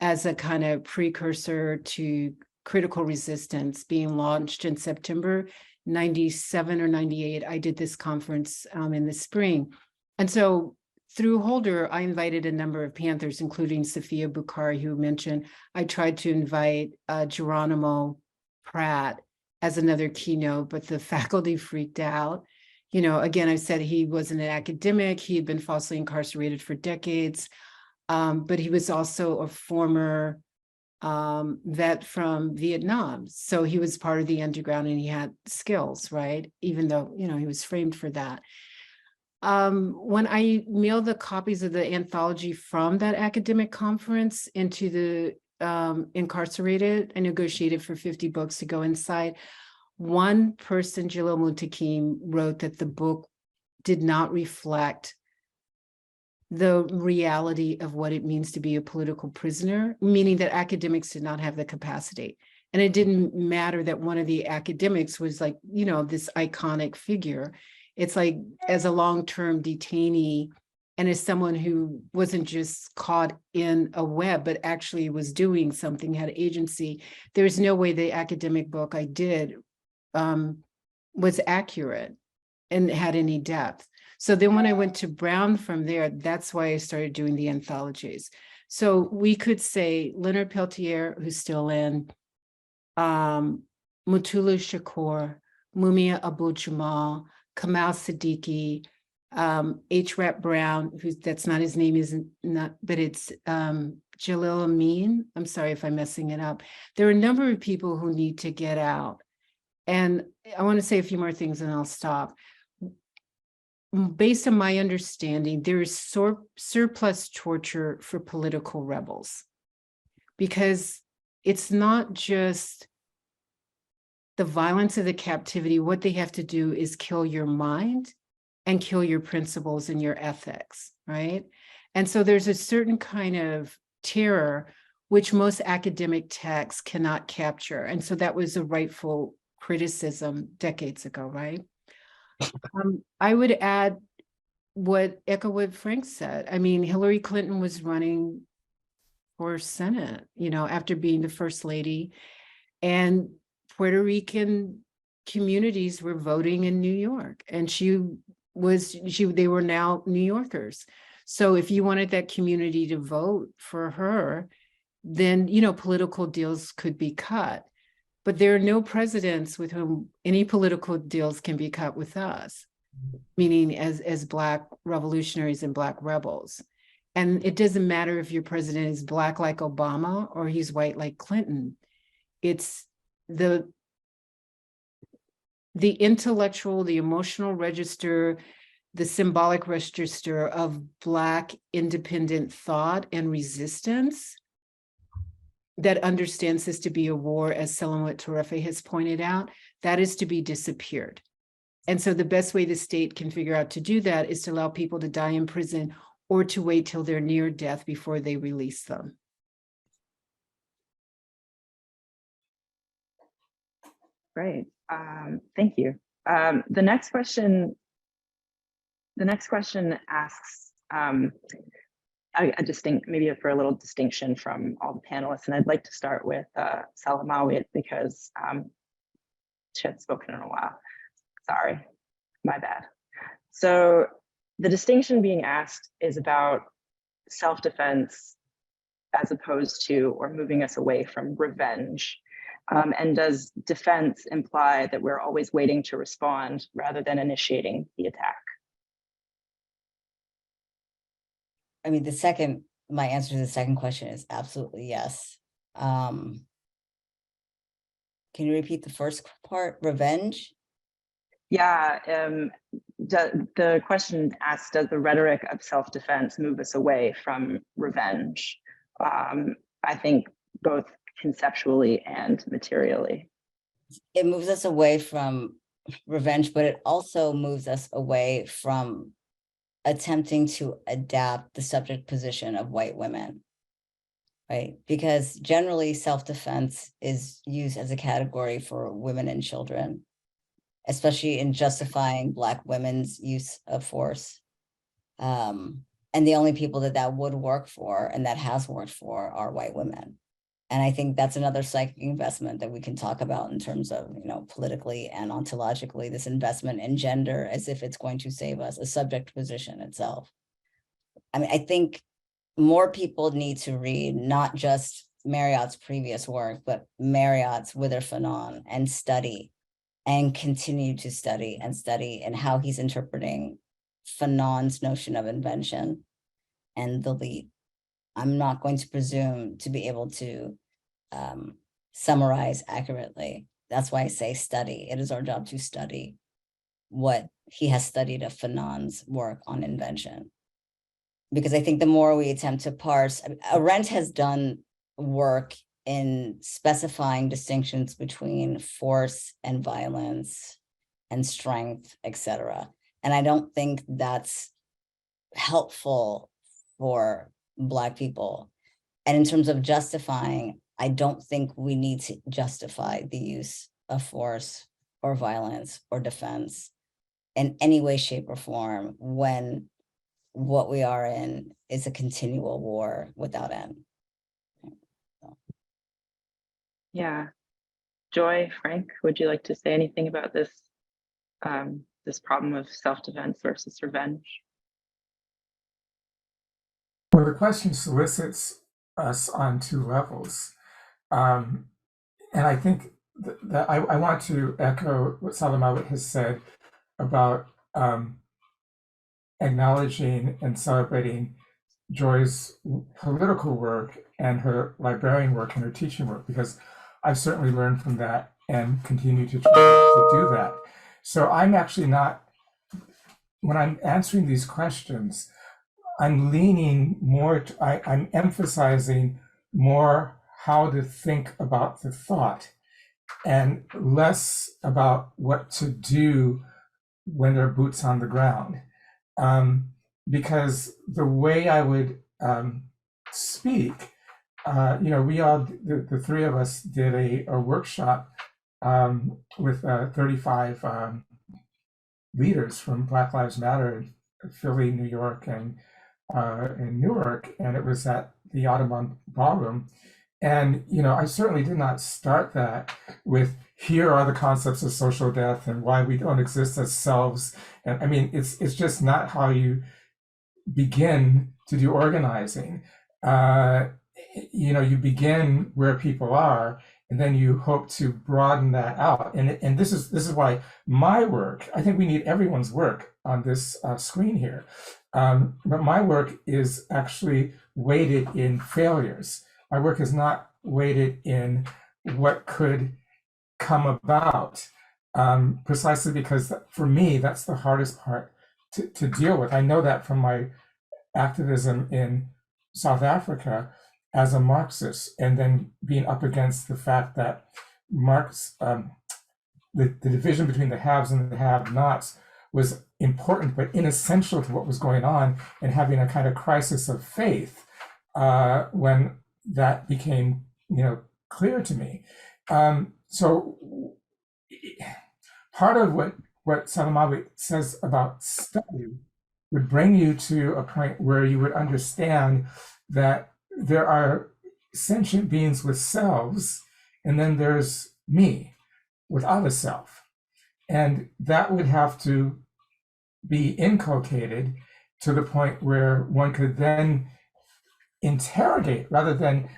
as a kind of precursor to Critical Resistance being launched in September 97 or 98. I did this conference in the spring. And so through Holder, I invited a number of Panthers, including Sophia Bukhari, who mentioned. I tried to invite Geronimo Pratt as another keynote, but the faculty freaked out. You know, again, I said he wasn't an academic. He had been falsely incarcerated for decades, but he was also a former vet from Vietnam. So he was part of the underground and he had skills, right? Even though, you know, he was framed for that. When I mailed the copies of the anthology from that academic conference into the incarcerated, I negotiated for 50 books to go inside. One person, Jalil Muntakim, wrote that the book did not reflect the reality of what it means to be a political prisoner, meaning that academics did not have the capacity. And it didn't matter that one of the academics was like, you know, this iconic figure. It's like, as a long-term detainee and as someone who wasn't just caught in a web, but actually was doing something, had agency, there's no way the academic book I did was accurate and had any depth. So then when I went to Brown from there, that's why I started doing the anthologies. So we could say Leonard Peltier, who's still in, Mutulu Shakur, Mumia Abu-Jamal, Kamal Siddiqui, H. Rap Brown, that's not his name, but it's Jalil Amin. I'm sorry if I'm messing it up. There are a number of people who need to get out. And I want to say a few more things and I'll stop. Based on my understanding, there is surplus torture for political rebels, because it's not just the violence of the captivity. What they have to do is kill your mind and kill your principles and your ethics, right? And so there's a certain kind of terror which most academic texts cannot capture. And so that was a rightful criticism decades ago, right? I would add echo what Frank said. I mean, Hillary Clinton was running for Senate, you know, after being the first lady, and Puerto Rican communities were voting in New York, and they were now New Yorkers. So if you wanted that community to vote for her, then, you know, political deals could be cut. But there are no presidents with whom any political deals can be cut with us, meaning as Black revolutionaries and Black rebels. And it doesn't matter if your president is Black like Obama or he's white like Clinton. It's the intellectual, the emotional register, the symbolic register of Black independent thought and resistance that understands this to be a war, as Selamawit Terrefe has pointed out, that is to be disappeared. And so the best way the state can figure out to do that is to allow people to die in prison or to wait till they're near death before they release them. Great, thank you. The next question asks maybe for a little distinction from all the panelists, and I'd like to start with Selamawit because she hadn't spoken in a while. Sorry, my bad. So the distinction being asked is about self-defense as opposed to, or moving us away from, revenge. And does defense imply that we're always waiting to respond rather than initiating the attack? I mean, my answer to the second question is absolutely yes. Can you repeat the first part, revenge? Yeah, the question asks, does the rhetoric of self-defense move us away from revenge? I think both conceptually and materially. It moves us away from revenge, but it also moves us away from attempting to adapt the subject position of white women, right? Because generally self-defense is used as a category for women and children, especially in justifying Black women's use of force. And the only people that would work for and that has worked for are white women. And I think that's another psychic investment that we can talk about in terms of, politically and ontologically, this investment in gender as if it's going to save us, a subject position itself. I mean, I think more people need to read not just Marriott's previous work, but Marriott's Wither Fanon, and study and continue to study and how he's interpreting Fanon's notion of invention and the leap. I'm not going to presume to be able to summarize accurately. That's why I say study. It is our job to study what he has studied of Fanon's work on invention. Because I think the more we attempt to parse, Arendt has done work in specifying distinctions between force and violence and strength, etc. And I don't think that's helpful for Black people. And in terms of justifying, I don't think we need to justify the use of force or violence or defense in any way, shape, or form when what we are in is a continual war without end. Yeah. Joy, Frank, would you like to say anything about this, this problem of self-defense versus revenge? Well, the question solicits us on two levels. And I think that I want to echo what Selamawit has said about acknowledging and celebrating Joy's political work and her librarian work and her teaching work, because I've certainly learned from that and continue to try to do that. So I'm actually not, when I'm answering these questions, I'm leaning more, I'm emphasizing more how to think about the thought and less about what to do when there are boots on the ground. Because the way I would speak, we all, the three of us did a workshop with 35 leaders from Black Lives Matter in Philly, New York, and in Newark, and it was at the Audubon Ballroom. And, I certainly did not start that with, here are the concepts of social death and why we don't exist as selves. And I mean, it's just not how you begin to do organizing. You begin where people are, and then you hope to broaden that out. And this is why my work, I think we need everyone's work on this screen here. But my work is actually weighted in failures. My work is not weighted in what could come about, precisely because for me, that's the hardest part to deal with. I know that from my activism in South Africa as a Marxist, and then being up against the fact that Marx, the division between the haves and the have-nots was important, but inessential to what was going on, and having a kind of crisis of faith when that became, clear to me. So part of what Selamawit says about study would bring you to a point where you would understand that there are sentient beings with selves, and then there's me without a self. And that would have to be inculcated to the point where one could then interrogate rather than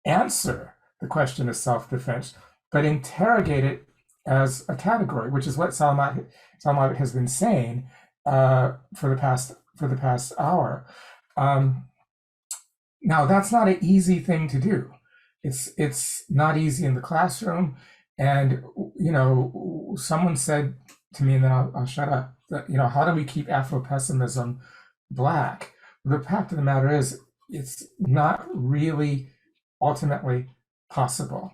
answer the question of self-defense, but interrogate it as a category, which is what Selamawit has been saying for the past hour. Now, that's not an easy thing to do. It's not easy in the classroom. And someone said to me, and then I'll shut up, that how do we keep Afro-pessimism Black? The fact of the matter is, it's not really ultimately possible.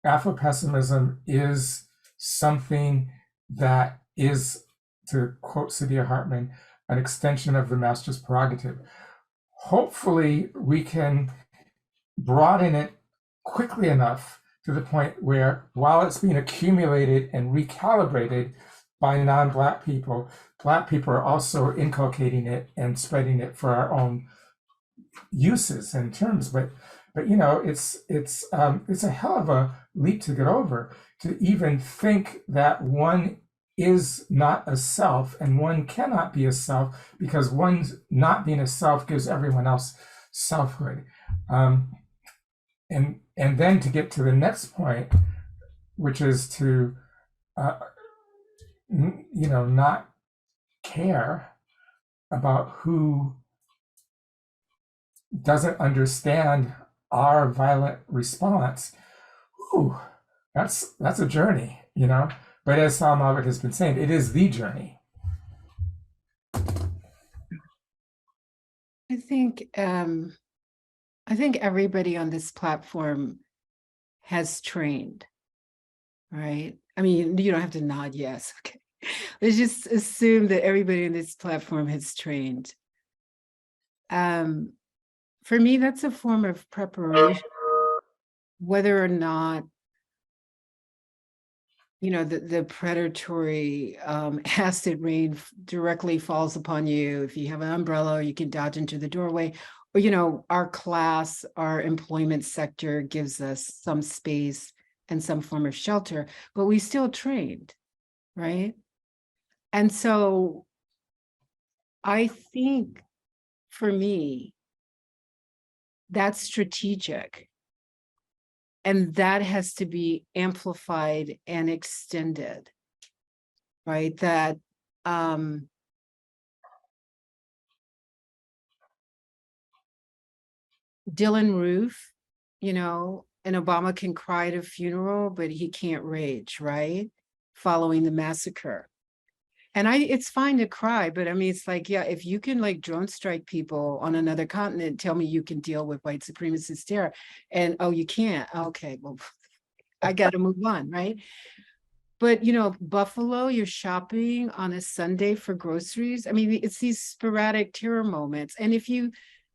Afro-pessimism is something that is, to quote Saidiya Hartman, an extension of the master's prerogative. Hopefully, we can broaden it quickly enough to the point where, while it's being accumulated and recalibrated by non-Black people, Black people are also inculcating it and spreading it for our own uses and terms. But But you know, it's a hell of a leap to get over, to even think that one is not a self and one cannot be a self, because one's not being a self gives everyone else selfhood. And then to get to the next point, which is to not care about who doesn't understand our violent response. Ooh, that's a journey, you know. But as Selamawit has been saying, it is the journey. I think everybody on this platform has trained, right? I mean, you don't have to nod yes. Okay. Let's just assume that everybody on this platform has trained. For me, that's a form of preparation, whether or not, you know, the predatory acid rain directly falls upon you. If you have an umbrella, you can dodge into the doorway. Or, you know, our class, our employment sector gives us some space and some form of shelter, but we still trained, right? And so I think for me, that's strategic. And that has to be amplified and extended, right? That Dylan Roof, you know, and Obama can cry at a funeral, but he can't rage, right? Following the massacre. And it's fine to cry, but I mean, it's like, yeah, if you can like drone strike people on another continent, tell me you can deal with white supremacist terror. And, oh, you can't. Okay, well, I got to move on, right? But, you know, Buffalo, you're shopping on a Sunday for groceries. I mean, it's these sporadic terror moments. And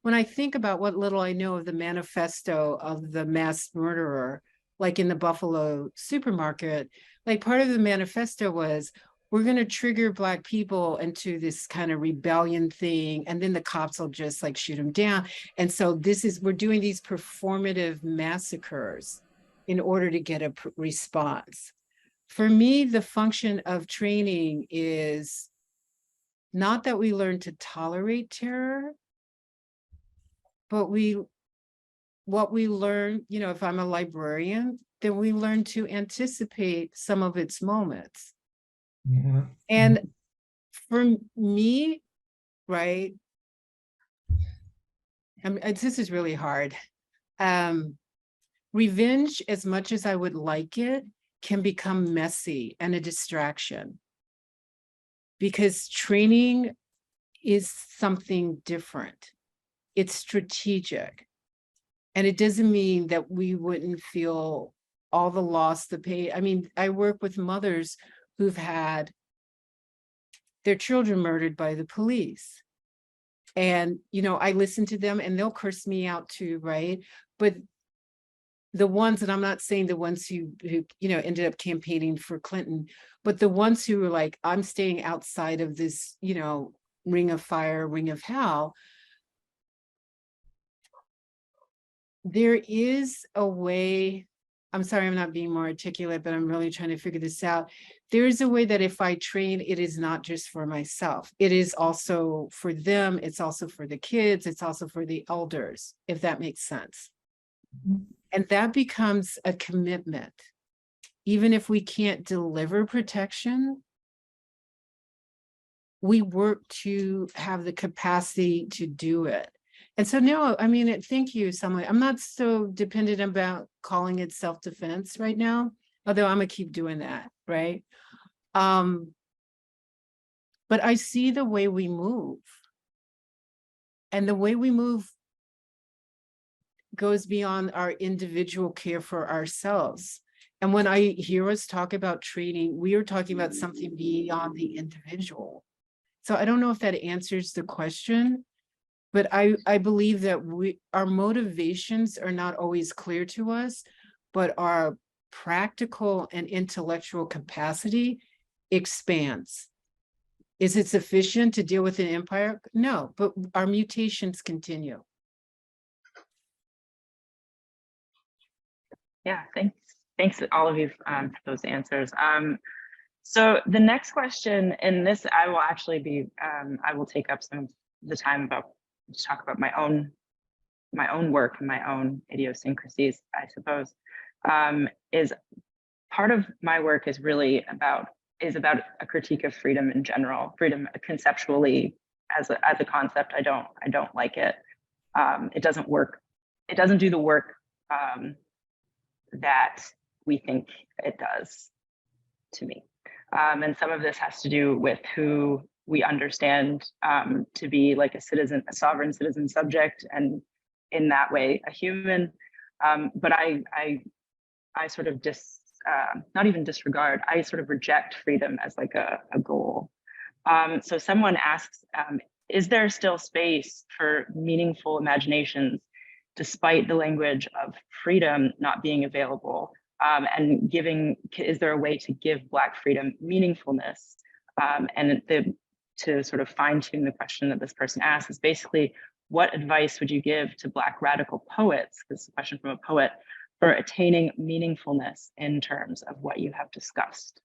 when I think about what little I know of the manifesto of the mass murderer, like in the Buffalo supermarket, like part of the manifesto was, we're going to trigger Black people into this kind of rebellion thing, and then the cops will just like shoot them down. And so we're doing these performative massacres in order to get a response. For me, the function of training is not that we learn to tolerate terror, but what we learn, you know, if I'm a librarian, then we learn to anticipate some of its moments. Mm-hmm. And for me, right, this is really hard. Revenge, as much as I would like it, can become messy and a distraction, because training is something different. It's strategic. And it doesn't mean that we wouldn't feel all the loss, the pain. I mean, I work with mothers who've had their children murdered by the police. And, you know, I listen to them and they'll curse me out too, right? But the ones, and I'm not saying the ones who you know, ended up campaigning for Clinton, but the ones who were like, I'm staying outside of this, you know, ring of fire, ring of hell. There is a way, I'm sorry, I'm not being more articulate, but I'm really trying to figure this out. There is a way that if I train, it is not just for myself. It is also for them. It's also for the kids. It's also for the elders, if that makes sense. And that becomes a commitment. Even if we can't deliver protection, we work to have the capacity to do it. And so now, I mean, thank you, Selamawit. I'm not so dependent about calling it self-defense right now, although I'm gonna keep doing that, right? But I see the way we move. And the way we move goes beyond our individual care for ourselves. And when I hear us talk about training, we are talking about something beyond the individual. So I don't know if that answers the question, but I believe that our motivations are not always clear to us, but our practical and intellectual capacity expands. Is it sufficient to deal with an empire? No, but our mutations continue. Yeah, thanks all of you for those answers. So the next question, and this I will actually be, I will take up some of the time to talk about my own work and my own idiosyncrasies, I suppose. Is part of my work is really about a critique of freedom in general, freedom conceptually as a concept. I don't like it. It doesn't work. It doesn't do the work that we think it does to me. And some of this has to do with who we understand to be like a sovereign citizen subject, and in that way, a human. But I sort of not even disregard, I sort of reject freedom as like a goal. So someone asks, is there still space for meaningful imaginations despite the language of freedom not being available? And is there a way to give Black freedom meaningfulness? And to sort of fine tune the question that this person asks is basically, what advice would you give to Black radical poets? This is a question from a poet, for attaining meaningfulness in terms of what you have discussed.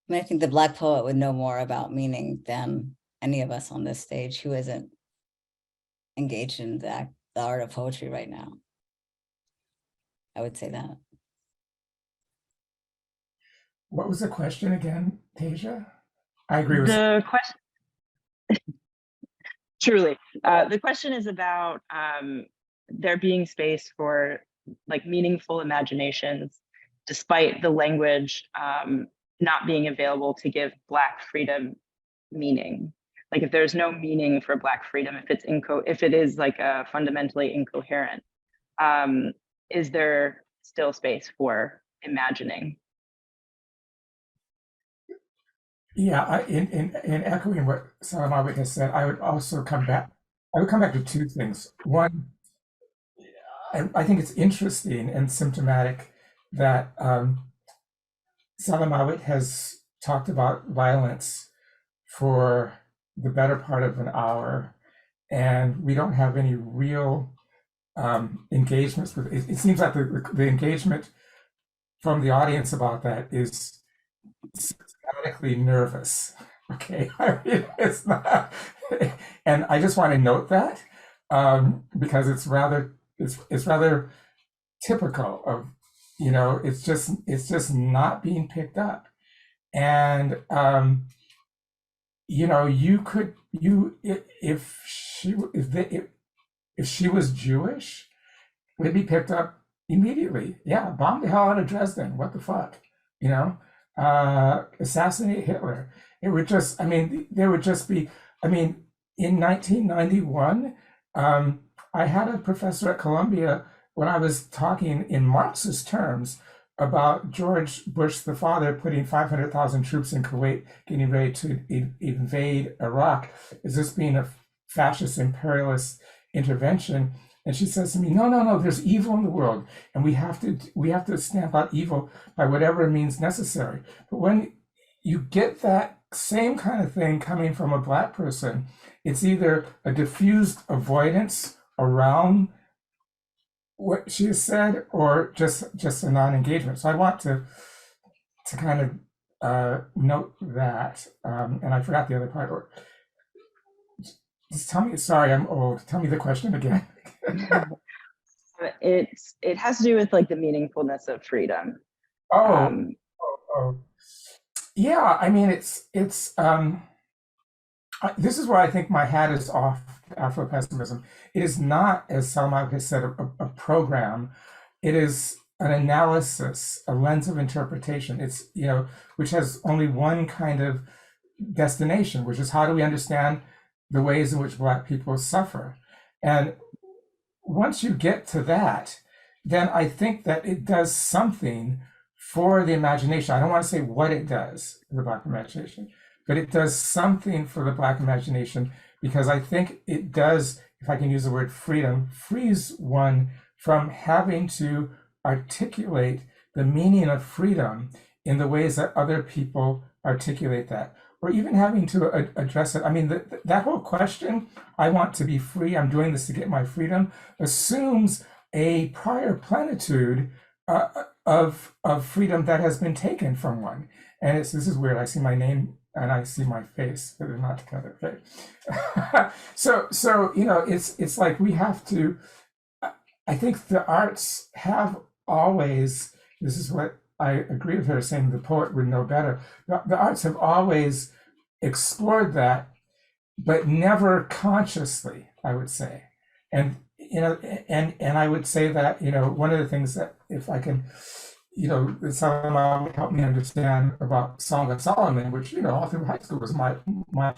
I mean, I think the Black poet would know more about meaning than any of us on this stage who isn't engaged in the art of poetry right now. I would say that. What was the question again, Tasia? I agree with the question. Truly, the question is about there being space for like meaningful imaginations, despite the language not being available to give Black freedom meaning. Like if there's no meaning for Black freedom, if it is like fundamentally incoherent, is there still space for imagining? Yeah, in echoing what Selamawit has said, I would also come back. I would come back to two things. One, I think it's interesting and symptomatic that Selamawit has talked about violence for the better part of an hour, and we don't have any real engagements with it. It seems like the engagement from the audience about that is systematically nervous. Okay, I mean, it's not, and I just want to note that because it's rather typical of, you know, it's just not being picked up. And you know, if she was Jewish, it'd be picked up immediately. Yeah, bomb the hell out of Dresden. What the fuck, you know? Assassinate Hitler. It would just, I mean, there would just be, I mean, in 1991, I had a professor at Columbia when I was talking in Marxist terms about George Bush, the father, putting 500,000 troops in Kuwait, getting ready to invade Iraq. Is this being a fascist imperialist intervention? And she says to me, no, there's evil in the world, and we have to stamp out evil by whatever means necessary. But when you get that same kind of thing coming from a Black person, it's either a diffused avoidance around what she has said, or just a non-engagement. So I want to kind of note that, and I forgot the other part. Just tell me. Sorry, I'm old. Tell me the question again. It has to do with like the meaningfulness of freedom. Yeah. I mean, it's this is where I think my hat is off to Afro-pessimism. It is not, as Salma has said, a program. It is an analysis, a lens of interpretation. It's, you know, which has only one kind of destination, which is how do we understand the ways in which Black people suffer. And once you get to that, then I think that it does something for the imagination. I don't want to say what it does for the Black imagination, but it does something for the Black imagination, because I think it does, if I can use the word freedom, frees one from having to articulate the meaning of freedom in the ways that other people articulate that. or even having to address it. I mean, that whole question, I want to be free, I'm doing this to get my freedom, assumes a prior plenitude of freedom that has been taken from one. And this is weird. I see my name and I see my face, but they're not together. Okay. so you know, it's like we have to. I think the arts have always. This is what I agree with her saying. The poet would know better. The arts have always explored that, but never consciously, I would say. And you know, and I would say that, you know, one of the things that, if I can, you know, Selamawit helped me understand about Song of Solomon, which, you know, all through high school was my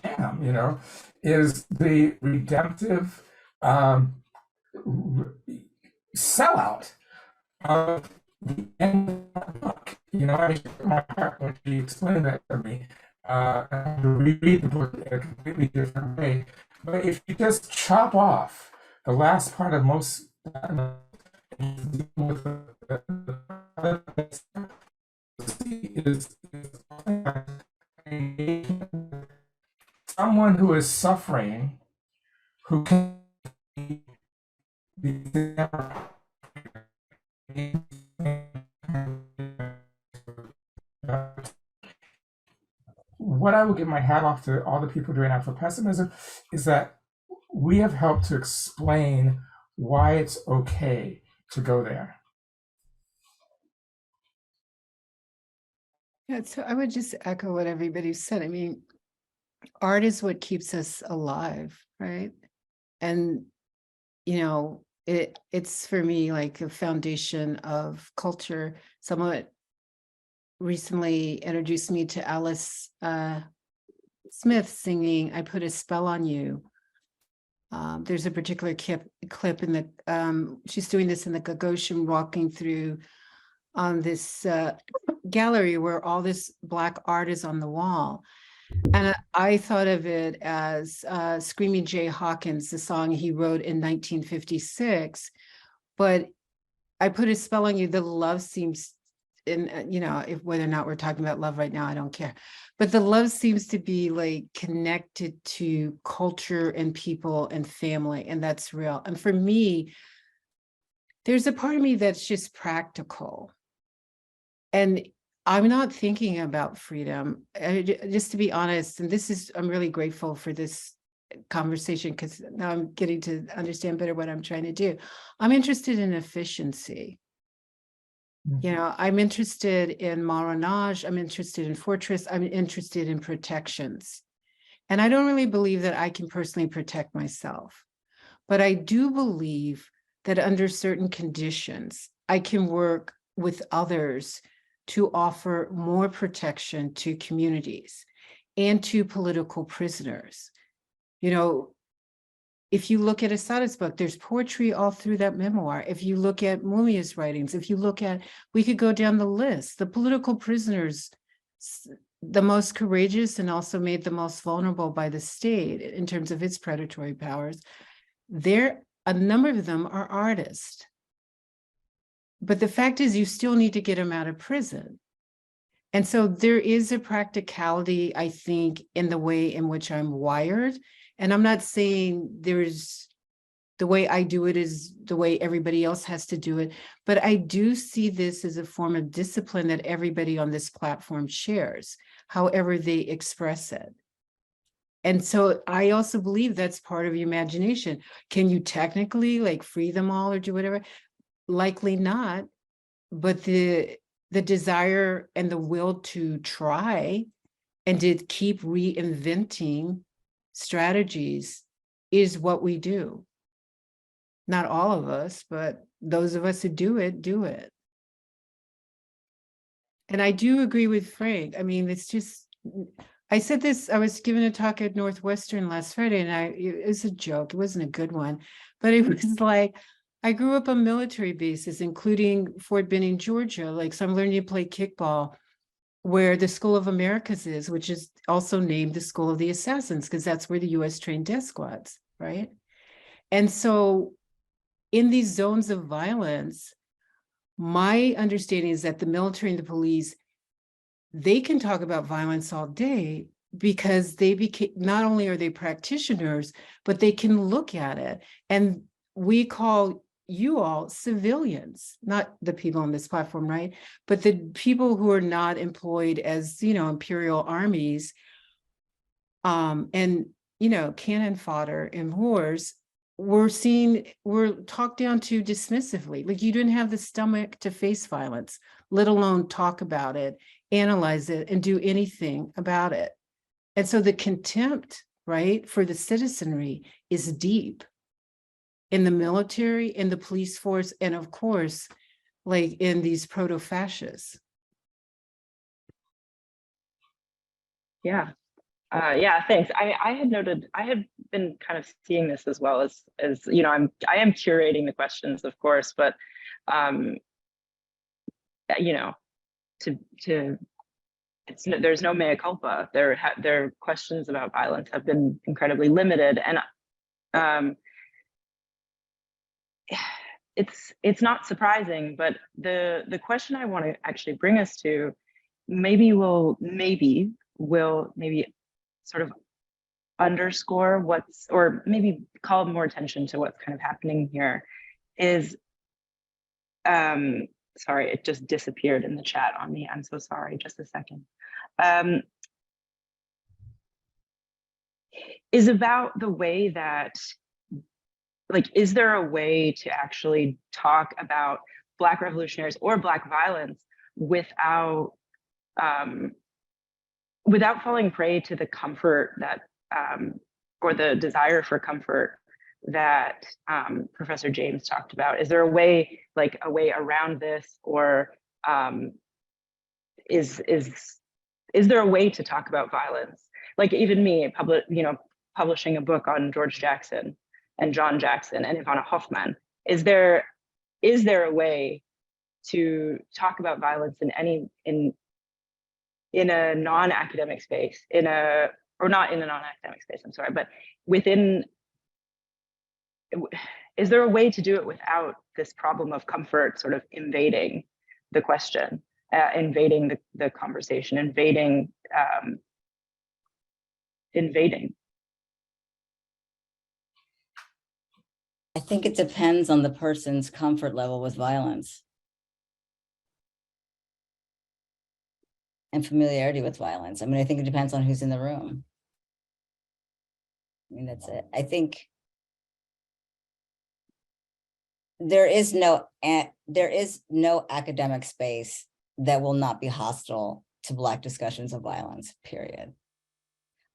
jam, you know, is the redemptive sellout of the end of that book. You know, I shook my heart when she explained that to me. I reread the book in a completely different way. But if you just chop off the last part of most is someone who is suffering, who can be what I would give my hat off to all the people doing Afro-pessimism is that we have helped to explain why it's okay to go there. Yeah, so I would just echo what everybody said. I mean, art is what keeps us alive, right? And, you know, it's for me like a foundation of culture. Someone recently introduced me to Alice Smith singing "I Put a Spell on You." There's a particular clip in the, she's doing this in the Gagosian, walking through on this gallery where all this Black art is on the wall. And I thought of it as Screaming Jay Hawkins, the song he wrote in 1956. But I put a spell on you, the love seems, in, you know, if whether or not we're talking about love right now, I don't care. But the love seems to be like connected to culture and people and family, and that's real. And for me, there's a part of me that's just practical. And I'm not thinking about freedom, just to be honest, and this is, I'm really grateful for this conversation because now I'm getting to understand better what I'm trying to do. I'm interested in efficiency. You know, I'm interested in marronage, I'm interested in fortress, I'm interested in protections. And I don't really believe that I can personally protect myself, but I do believe that under certain conditions, I can work with others to offer more protection to communities and to political prisoners. You know, if you look at Asada's book, there's poetry all through that memoir. If you look at Mumia's writings, if you look at, we could go down the list, the political prisoners, the most courageous and also made the most vulnerable by the state in terms of its predatory powers, a number of them are artists. But the fact is, you still need to get them out of prison. And so there is a practicality, I think, in the way in which I'm wired. And I'm not saying there's the way I do it is the way everybody else has to do it, but I do see this as a form of discipline that everybody on this platform shares, however they express it. And so I also believe that's part of your imagination. Can you technically like free them all or do whatever? Likely not, but the desire and the will to try and to keep reinventing strategies is what we do. Not all of us, but those of us who do it, do it. And I do agree with Frank. I mean, it's just, I said this, I was giving a talk at Northwestern last Friday, and it was a joke. It wasn't a good one, but it was like, I grew up on military bases, including Fort Benning, Georgia. Like, so I'm learning to play kickball where the School of Americas is, which is also named the School of the Assassins, because that's where the US trained death squads, right? And so in these zones of violence, my understanding is that the military and the police, they can talk about violence all day, because they became, not only are they practitioners, but they can look at it. And we call you all civilians, not the people on this platform, right? But the people who are not employed as, imperial armies, and, cannon fodder in wars, were talked down to dismissively. Like, you didn't have the stomach to face violence, let alone talk about it, analyze it, and do anything about it. And so the contempt, right, for the citizenry is deep in the military, in the police force, and of course, like in these proto-fascists. Yeah. Thanks. I had been kind of seeing this as well as I am curating the questions, of course, but there's no mea culpa. Their questions about violence have been incredibly limited, and it's not surprising. But the question I want to actually bring us to maybe will sort of underscore or maybe call more attention to what's kind of happening here is, sorry, it just disappeared in the chat on me. I'm so sorry, just a second. Is about the way that, like, is there a way to actually talk about Black revolutionaries or Black violence without falling prey to the comfort that, or the desire for comfort that Professor James talked about? Is there a way around this, or is there a way to talk about violence? Like, even me, publishing a book on George Jackson and John Jackson and Ivana Hoffman, is there a way to talk about violence in a non-academic space, or not in a non-academic space, I'm sorry, but is there a way to do it without this problem of comfort sort of invading the question, invading the conversation, invading? I think it depends on the person's comfort level with violence and familiarity with violence. I mean, I think it depends on who's in the room. I mean, that's it. I think there is no academic space that will not be hostile to Black discussions of violence, period.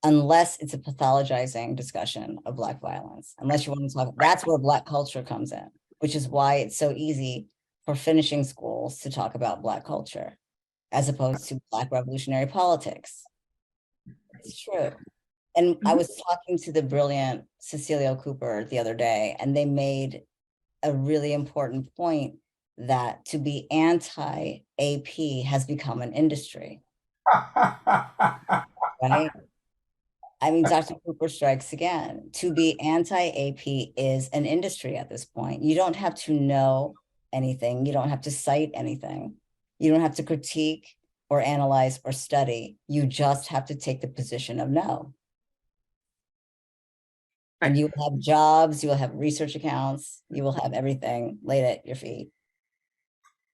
Unless it's a pathologizing discussion of Black violence, unless you want to talk, that's where Black culture comes in, which is why it's so easy for finishing schools to talk about Black culture, as opposed to Black revolutionary politics. It's true. And I was talking to the brilliant Cecilia Cooper the other day, and they made a really important point that to be anti-AP has become an industry. Right? I mean, Dr. Cooper strikes again. To be anti-AP is an industry at this point. You don't have to know anything. You don't have to cite anything. You don't have to critique or analyze or study. You just have to take the position of no. And you will have jobs, you will have research accounts, you will have everything laid at your feet.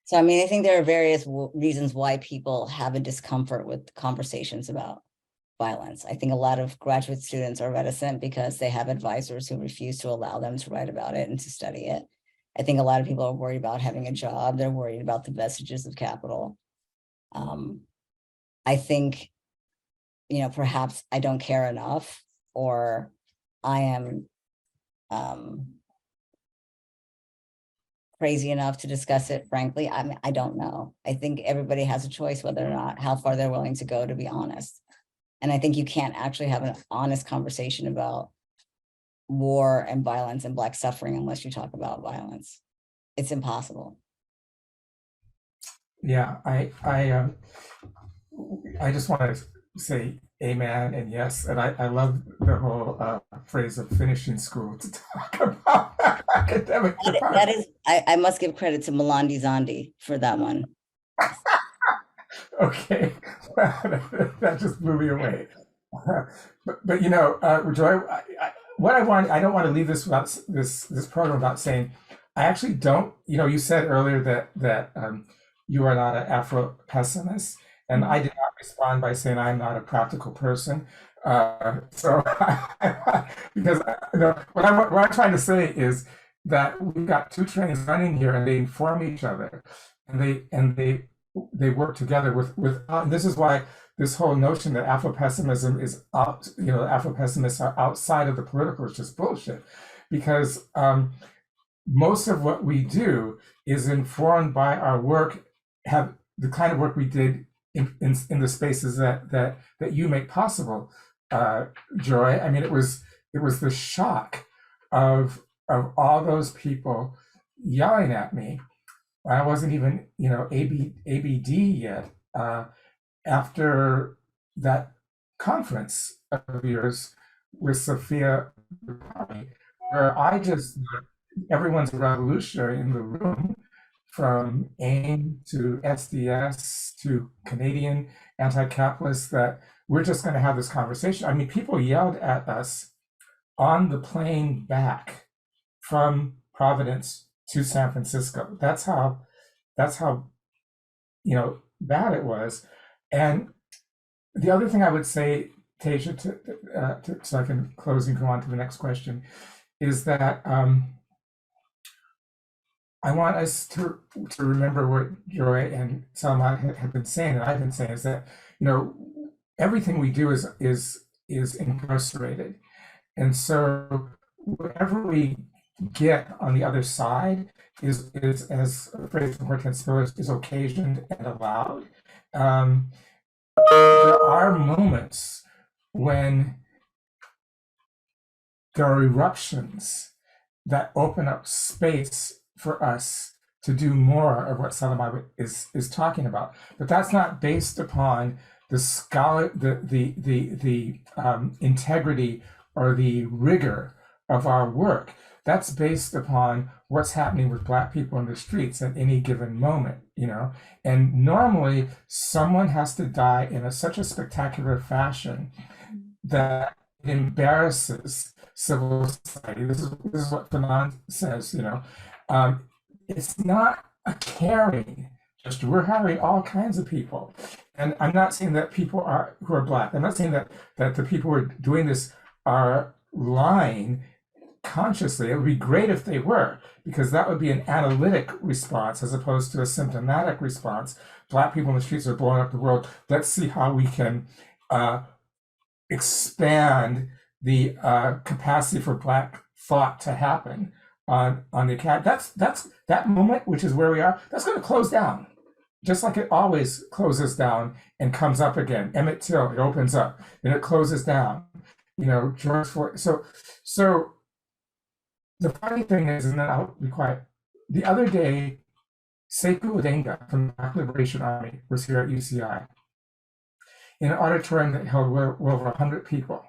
So, I mean, I think there are various reasons why people have a discomfort with conversations about violence. I think a lot of graduate students are reticent because they have advisors who refuse to allow them to write about it and to study it. I think a lot of people are worried about having a job. They're worried about the vestiges of capital. I think, perhaps I don't care enough, or I am crazy enough to discuss it, frankly. I mean, I don't know. I think everybody has a choice whether or not, how far they're willing to go, to be honest. And I think you can't actually have an honest conversation about war and violence and Black suffering unless you talk about violence. It's impossible. Yeah, I just want to say amen and yes, and I love the whole phrase of finishing school to talk about academic. That is, I must give credit to Malandi Zandi for that one. Okay, that just blew me away. but you know, Joy, what I don't want to leave this without this program without saying, I actually don't. You know, you said earlier that you are not an Afro-pessimist, and I did not respond by saying I'm not a practical person. So because you know, what I'm trying to say is that we've got two trains running here, and they inform each other, and they work together with. And this is why this whole notion that Afro-pessimism is out, you know, Afro-pessimists are outside of the political is just bullshit, because most of what we do is informed by our work, have the kind of work we did in the spaces that you make possible, Joy. I mean, it was the shock of all those people yelling at me. I wasn't even, you know, ABD yet. After that conference of yours with Sophia, where I just, everyone's a revolutionary in the room, from AIM to SDS to Canadian anti-capitalists, that we're just going to have this conversation. I mean, people yelled at us on the plane back from Providence to San Francisco. That's how, you know, bad it was. And the other thing I would say, Tasia, so I can close and go on to the next question, is that I want us to remember what Joy and Selamawit have been saying, and I've been saying, is that, you know, everything we do is incarcerated, and so whatever we get on the other side is as a phrase from Hortense Spiller, is occasioned and allowed. There are moments when there are eruptions that open up space for us to do more of what Selamawit is talking about, but that's not based upon the integrity or the rigor of our work. That's based upon what's happening with Black people in the streets at any given moment, you know. And normally, someone has to die in such a spectacular fashion that it embarrasses civil society. This is what Fanon says, you know. It's not a caring gesture. We're hiring all kinds of people, and I'm not saying that people who are Black. I'm not saying that the people who are doing this are lying consciously. It would be great if they were, because that would be an analytic response as opposed to a symptomatic response. Black people in the streets are blowing up the world. Let's see how we can expand the capacity for Black thought to happen on the academy. That's that moment, which is where we are. That's going to close down, just like it always closes down and comes up again. Emmett Till, it opens up, then it closes down. You know, George Floyd. So the funny thing is, and then I'll be quiet. The other day, Sekou Odenga from the Black Liberation Army was here at UCI in an auditorium that held well over 100 people.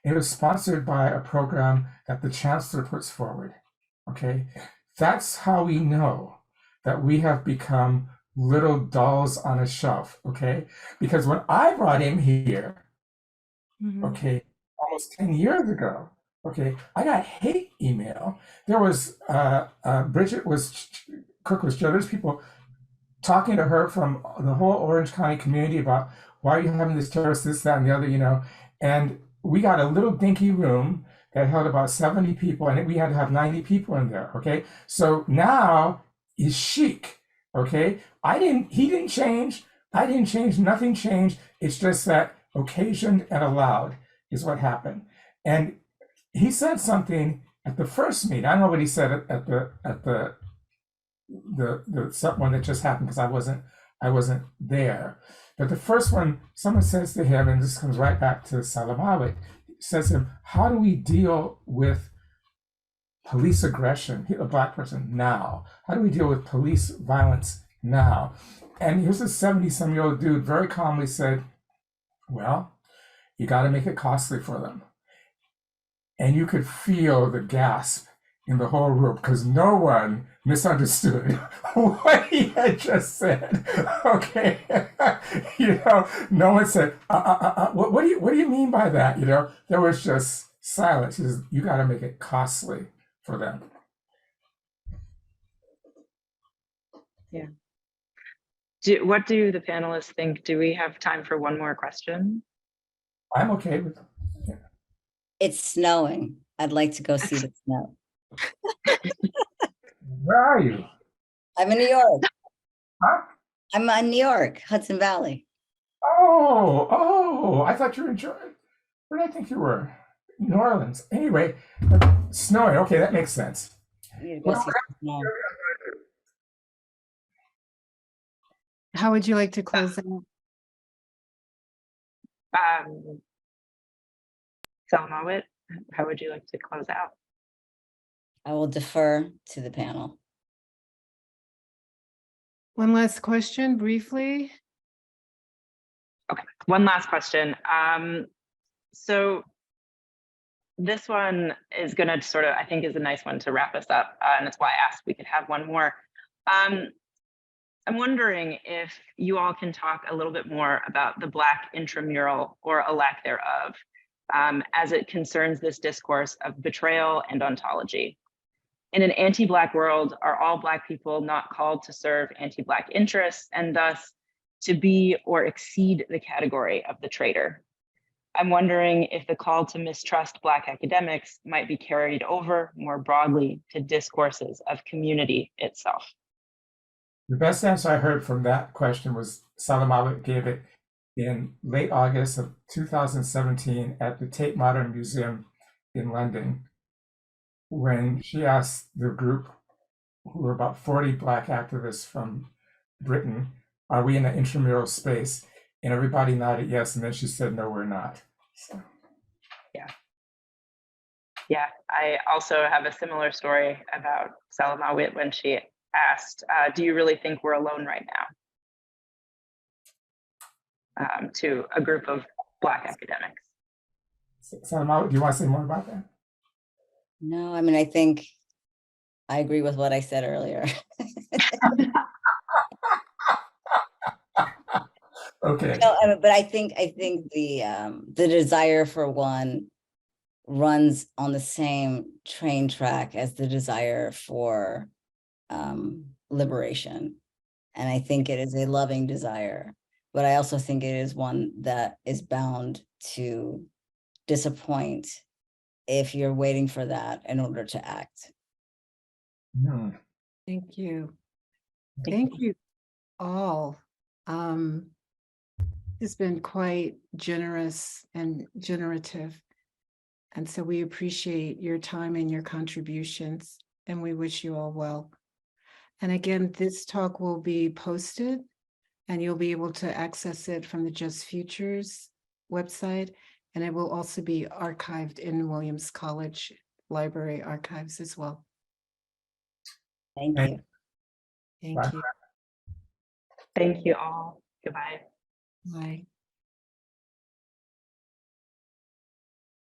It was sponsored by a program that the Chancellor puts forward. Okay, that's how we know that we have become little dolls on a shelf. Okay, because when I brought him here, okay, almost 10 years ago, okay, I got hate email. There was Bridget Cook was there's people talking to her from the whole Orange County community about why are you having this terrorist, this, that, and the other, you know. And we got a little dinky room that held about 70 people, and we had to have 90 people in there. Okay, so now is chic. Okay, he didn't change. I didn't change. Nothing changed. It's just that occasioned and allowed is what happened. And he said something at the first meeting. I don't know what he said at the one that just happened, because I wasn't there. But the first one, someone says to him, and this comes right back to Selamawit, says to him, how do we deal with police aggression, a Black person, now? How do we deal with police violence now? And here's a 70-some-year-old dude very calmly said, well, you got to make it costly for them. And you could feel the gasp in the whole room, because no one misunderstood what he had just said. Okay, No one said, what do you mean by that? There was just silence. He says, you got to make it costly for them. Yeah. What do the panelists think? Do we have time for one more question? I'm okay with it. It's snowing. I'd like to go see the snow. Where are you? I'm in New York. Huh? I'm in New York, Hudson Valley. Oh, I thought you were in Georgia. Where did I think you were? New Orleans. Anyway, snowing. Okay, that makes sense. You need to go Well, see the snow. How would you like to close out? Selamawit, how would you like to close out? I will defer to the panel. One last question, briefly. Okay, one last question. So this one is going to sort of, I think, is a nice one to wrap us up, and that's why I asked if we could have one more. I'm wondering if you all can talk a little bit more about the Black intramural, or a lack thereof, as it concerns this discourse of betrayal and ontology. In an anti-Black world, are all Black people not called to serve anti-Black interests, and thus to be or exceed the category of the traitor? I'm wondering if the call to mistrust Black academics might be carried over more broadly to discourses of community itself. The best answer I heard from that question was Selamawit gave it in late August of 2017 at the Tate Modern Museum in London, when she asked the group, who were about 40 Black activists from Britain, are we in an intramural space? And everybody nodded yes, and then she said, no, we're not. So. Yeah, I also have a similar story about Selamawit when she asked, do you really think we're alone right now? To a group of Black academics. Selamawit, do you want to say more about that? No, I mean, I think I agree with what I said earlier. Okay. No, but I think the desire for one runs on the same train track as the desire for liberation. And I think it is a loving desire, but I also think it is one that is bound to disappoint if you're waiting for that in order to act. Thank you. Thank you all. It's been quite generous and generative. And so we appreciate your time and your contributions, and we wish you all well. And again, this talk will be posted, and you'll be able to access it from the Just Futures website, and it will also be archived in Williams College Library archives as well. Thank you. Thank you. Thank you all. Goodbye. Bye.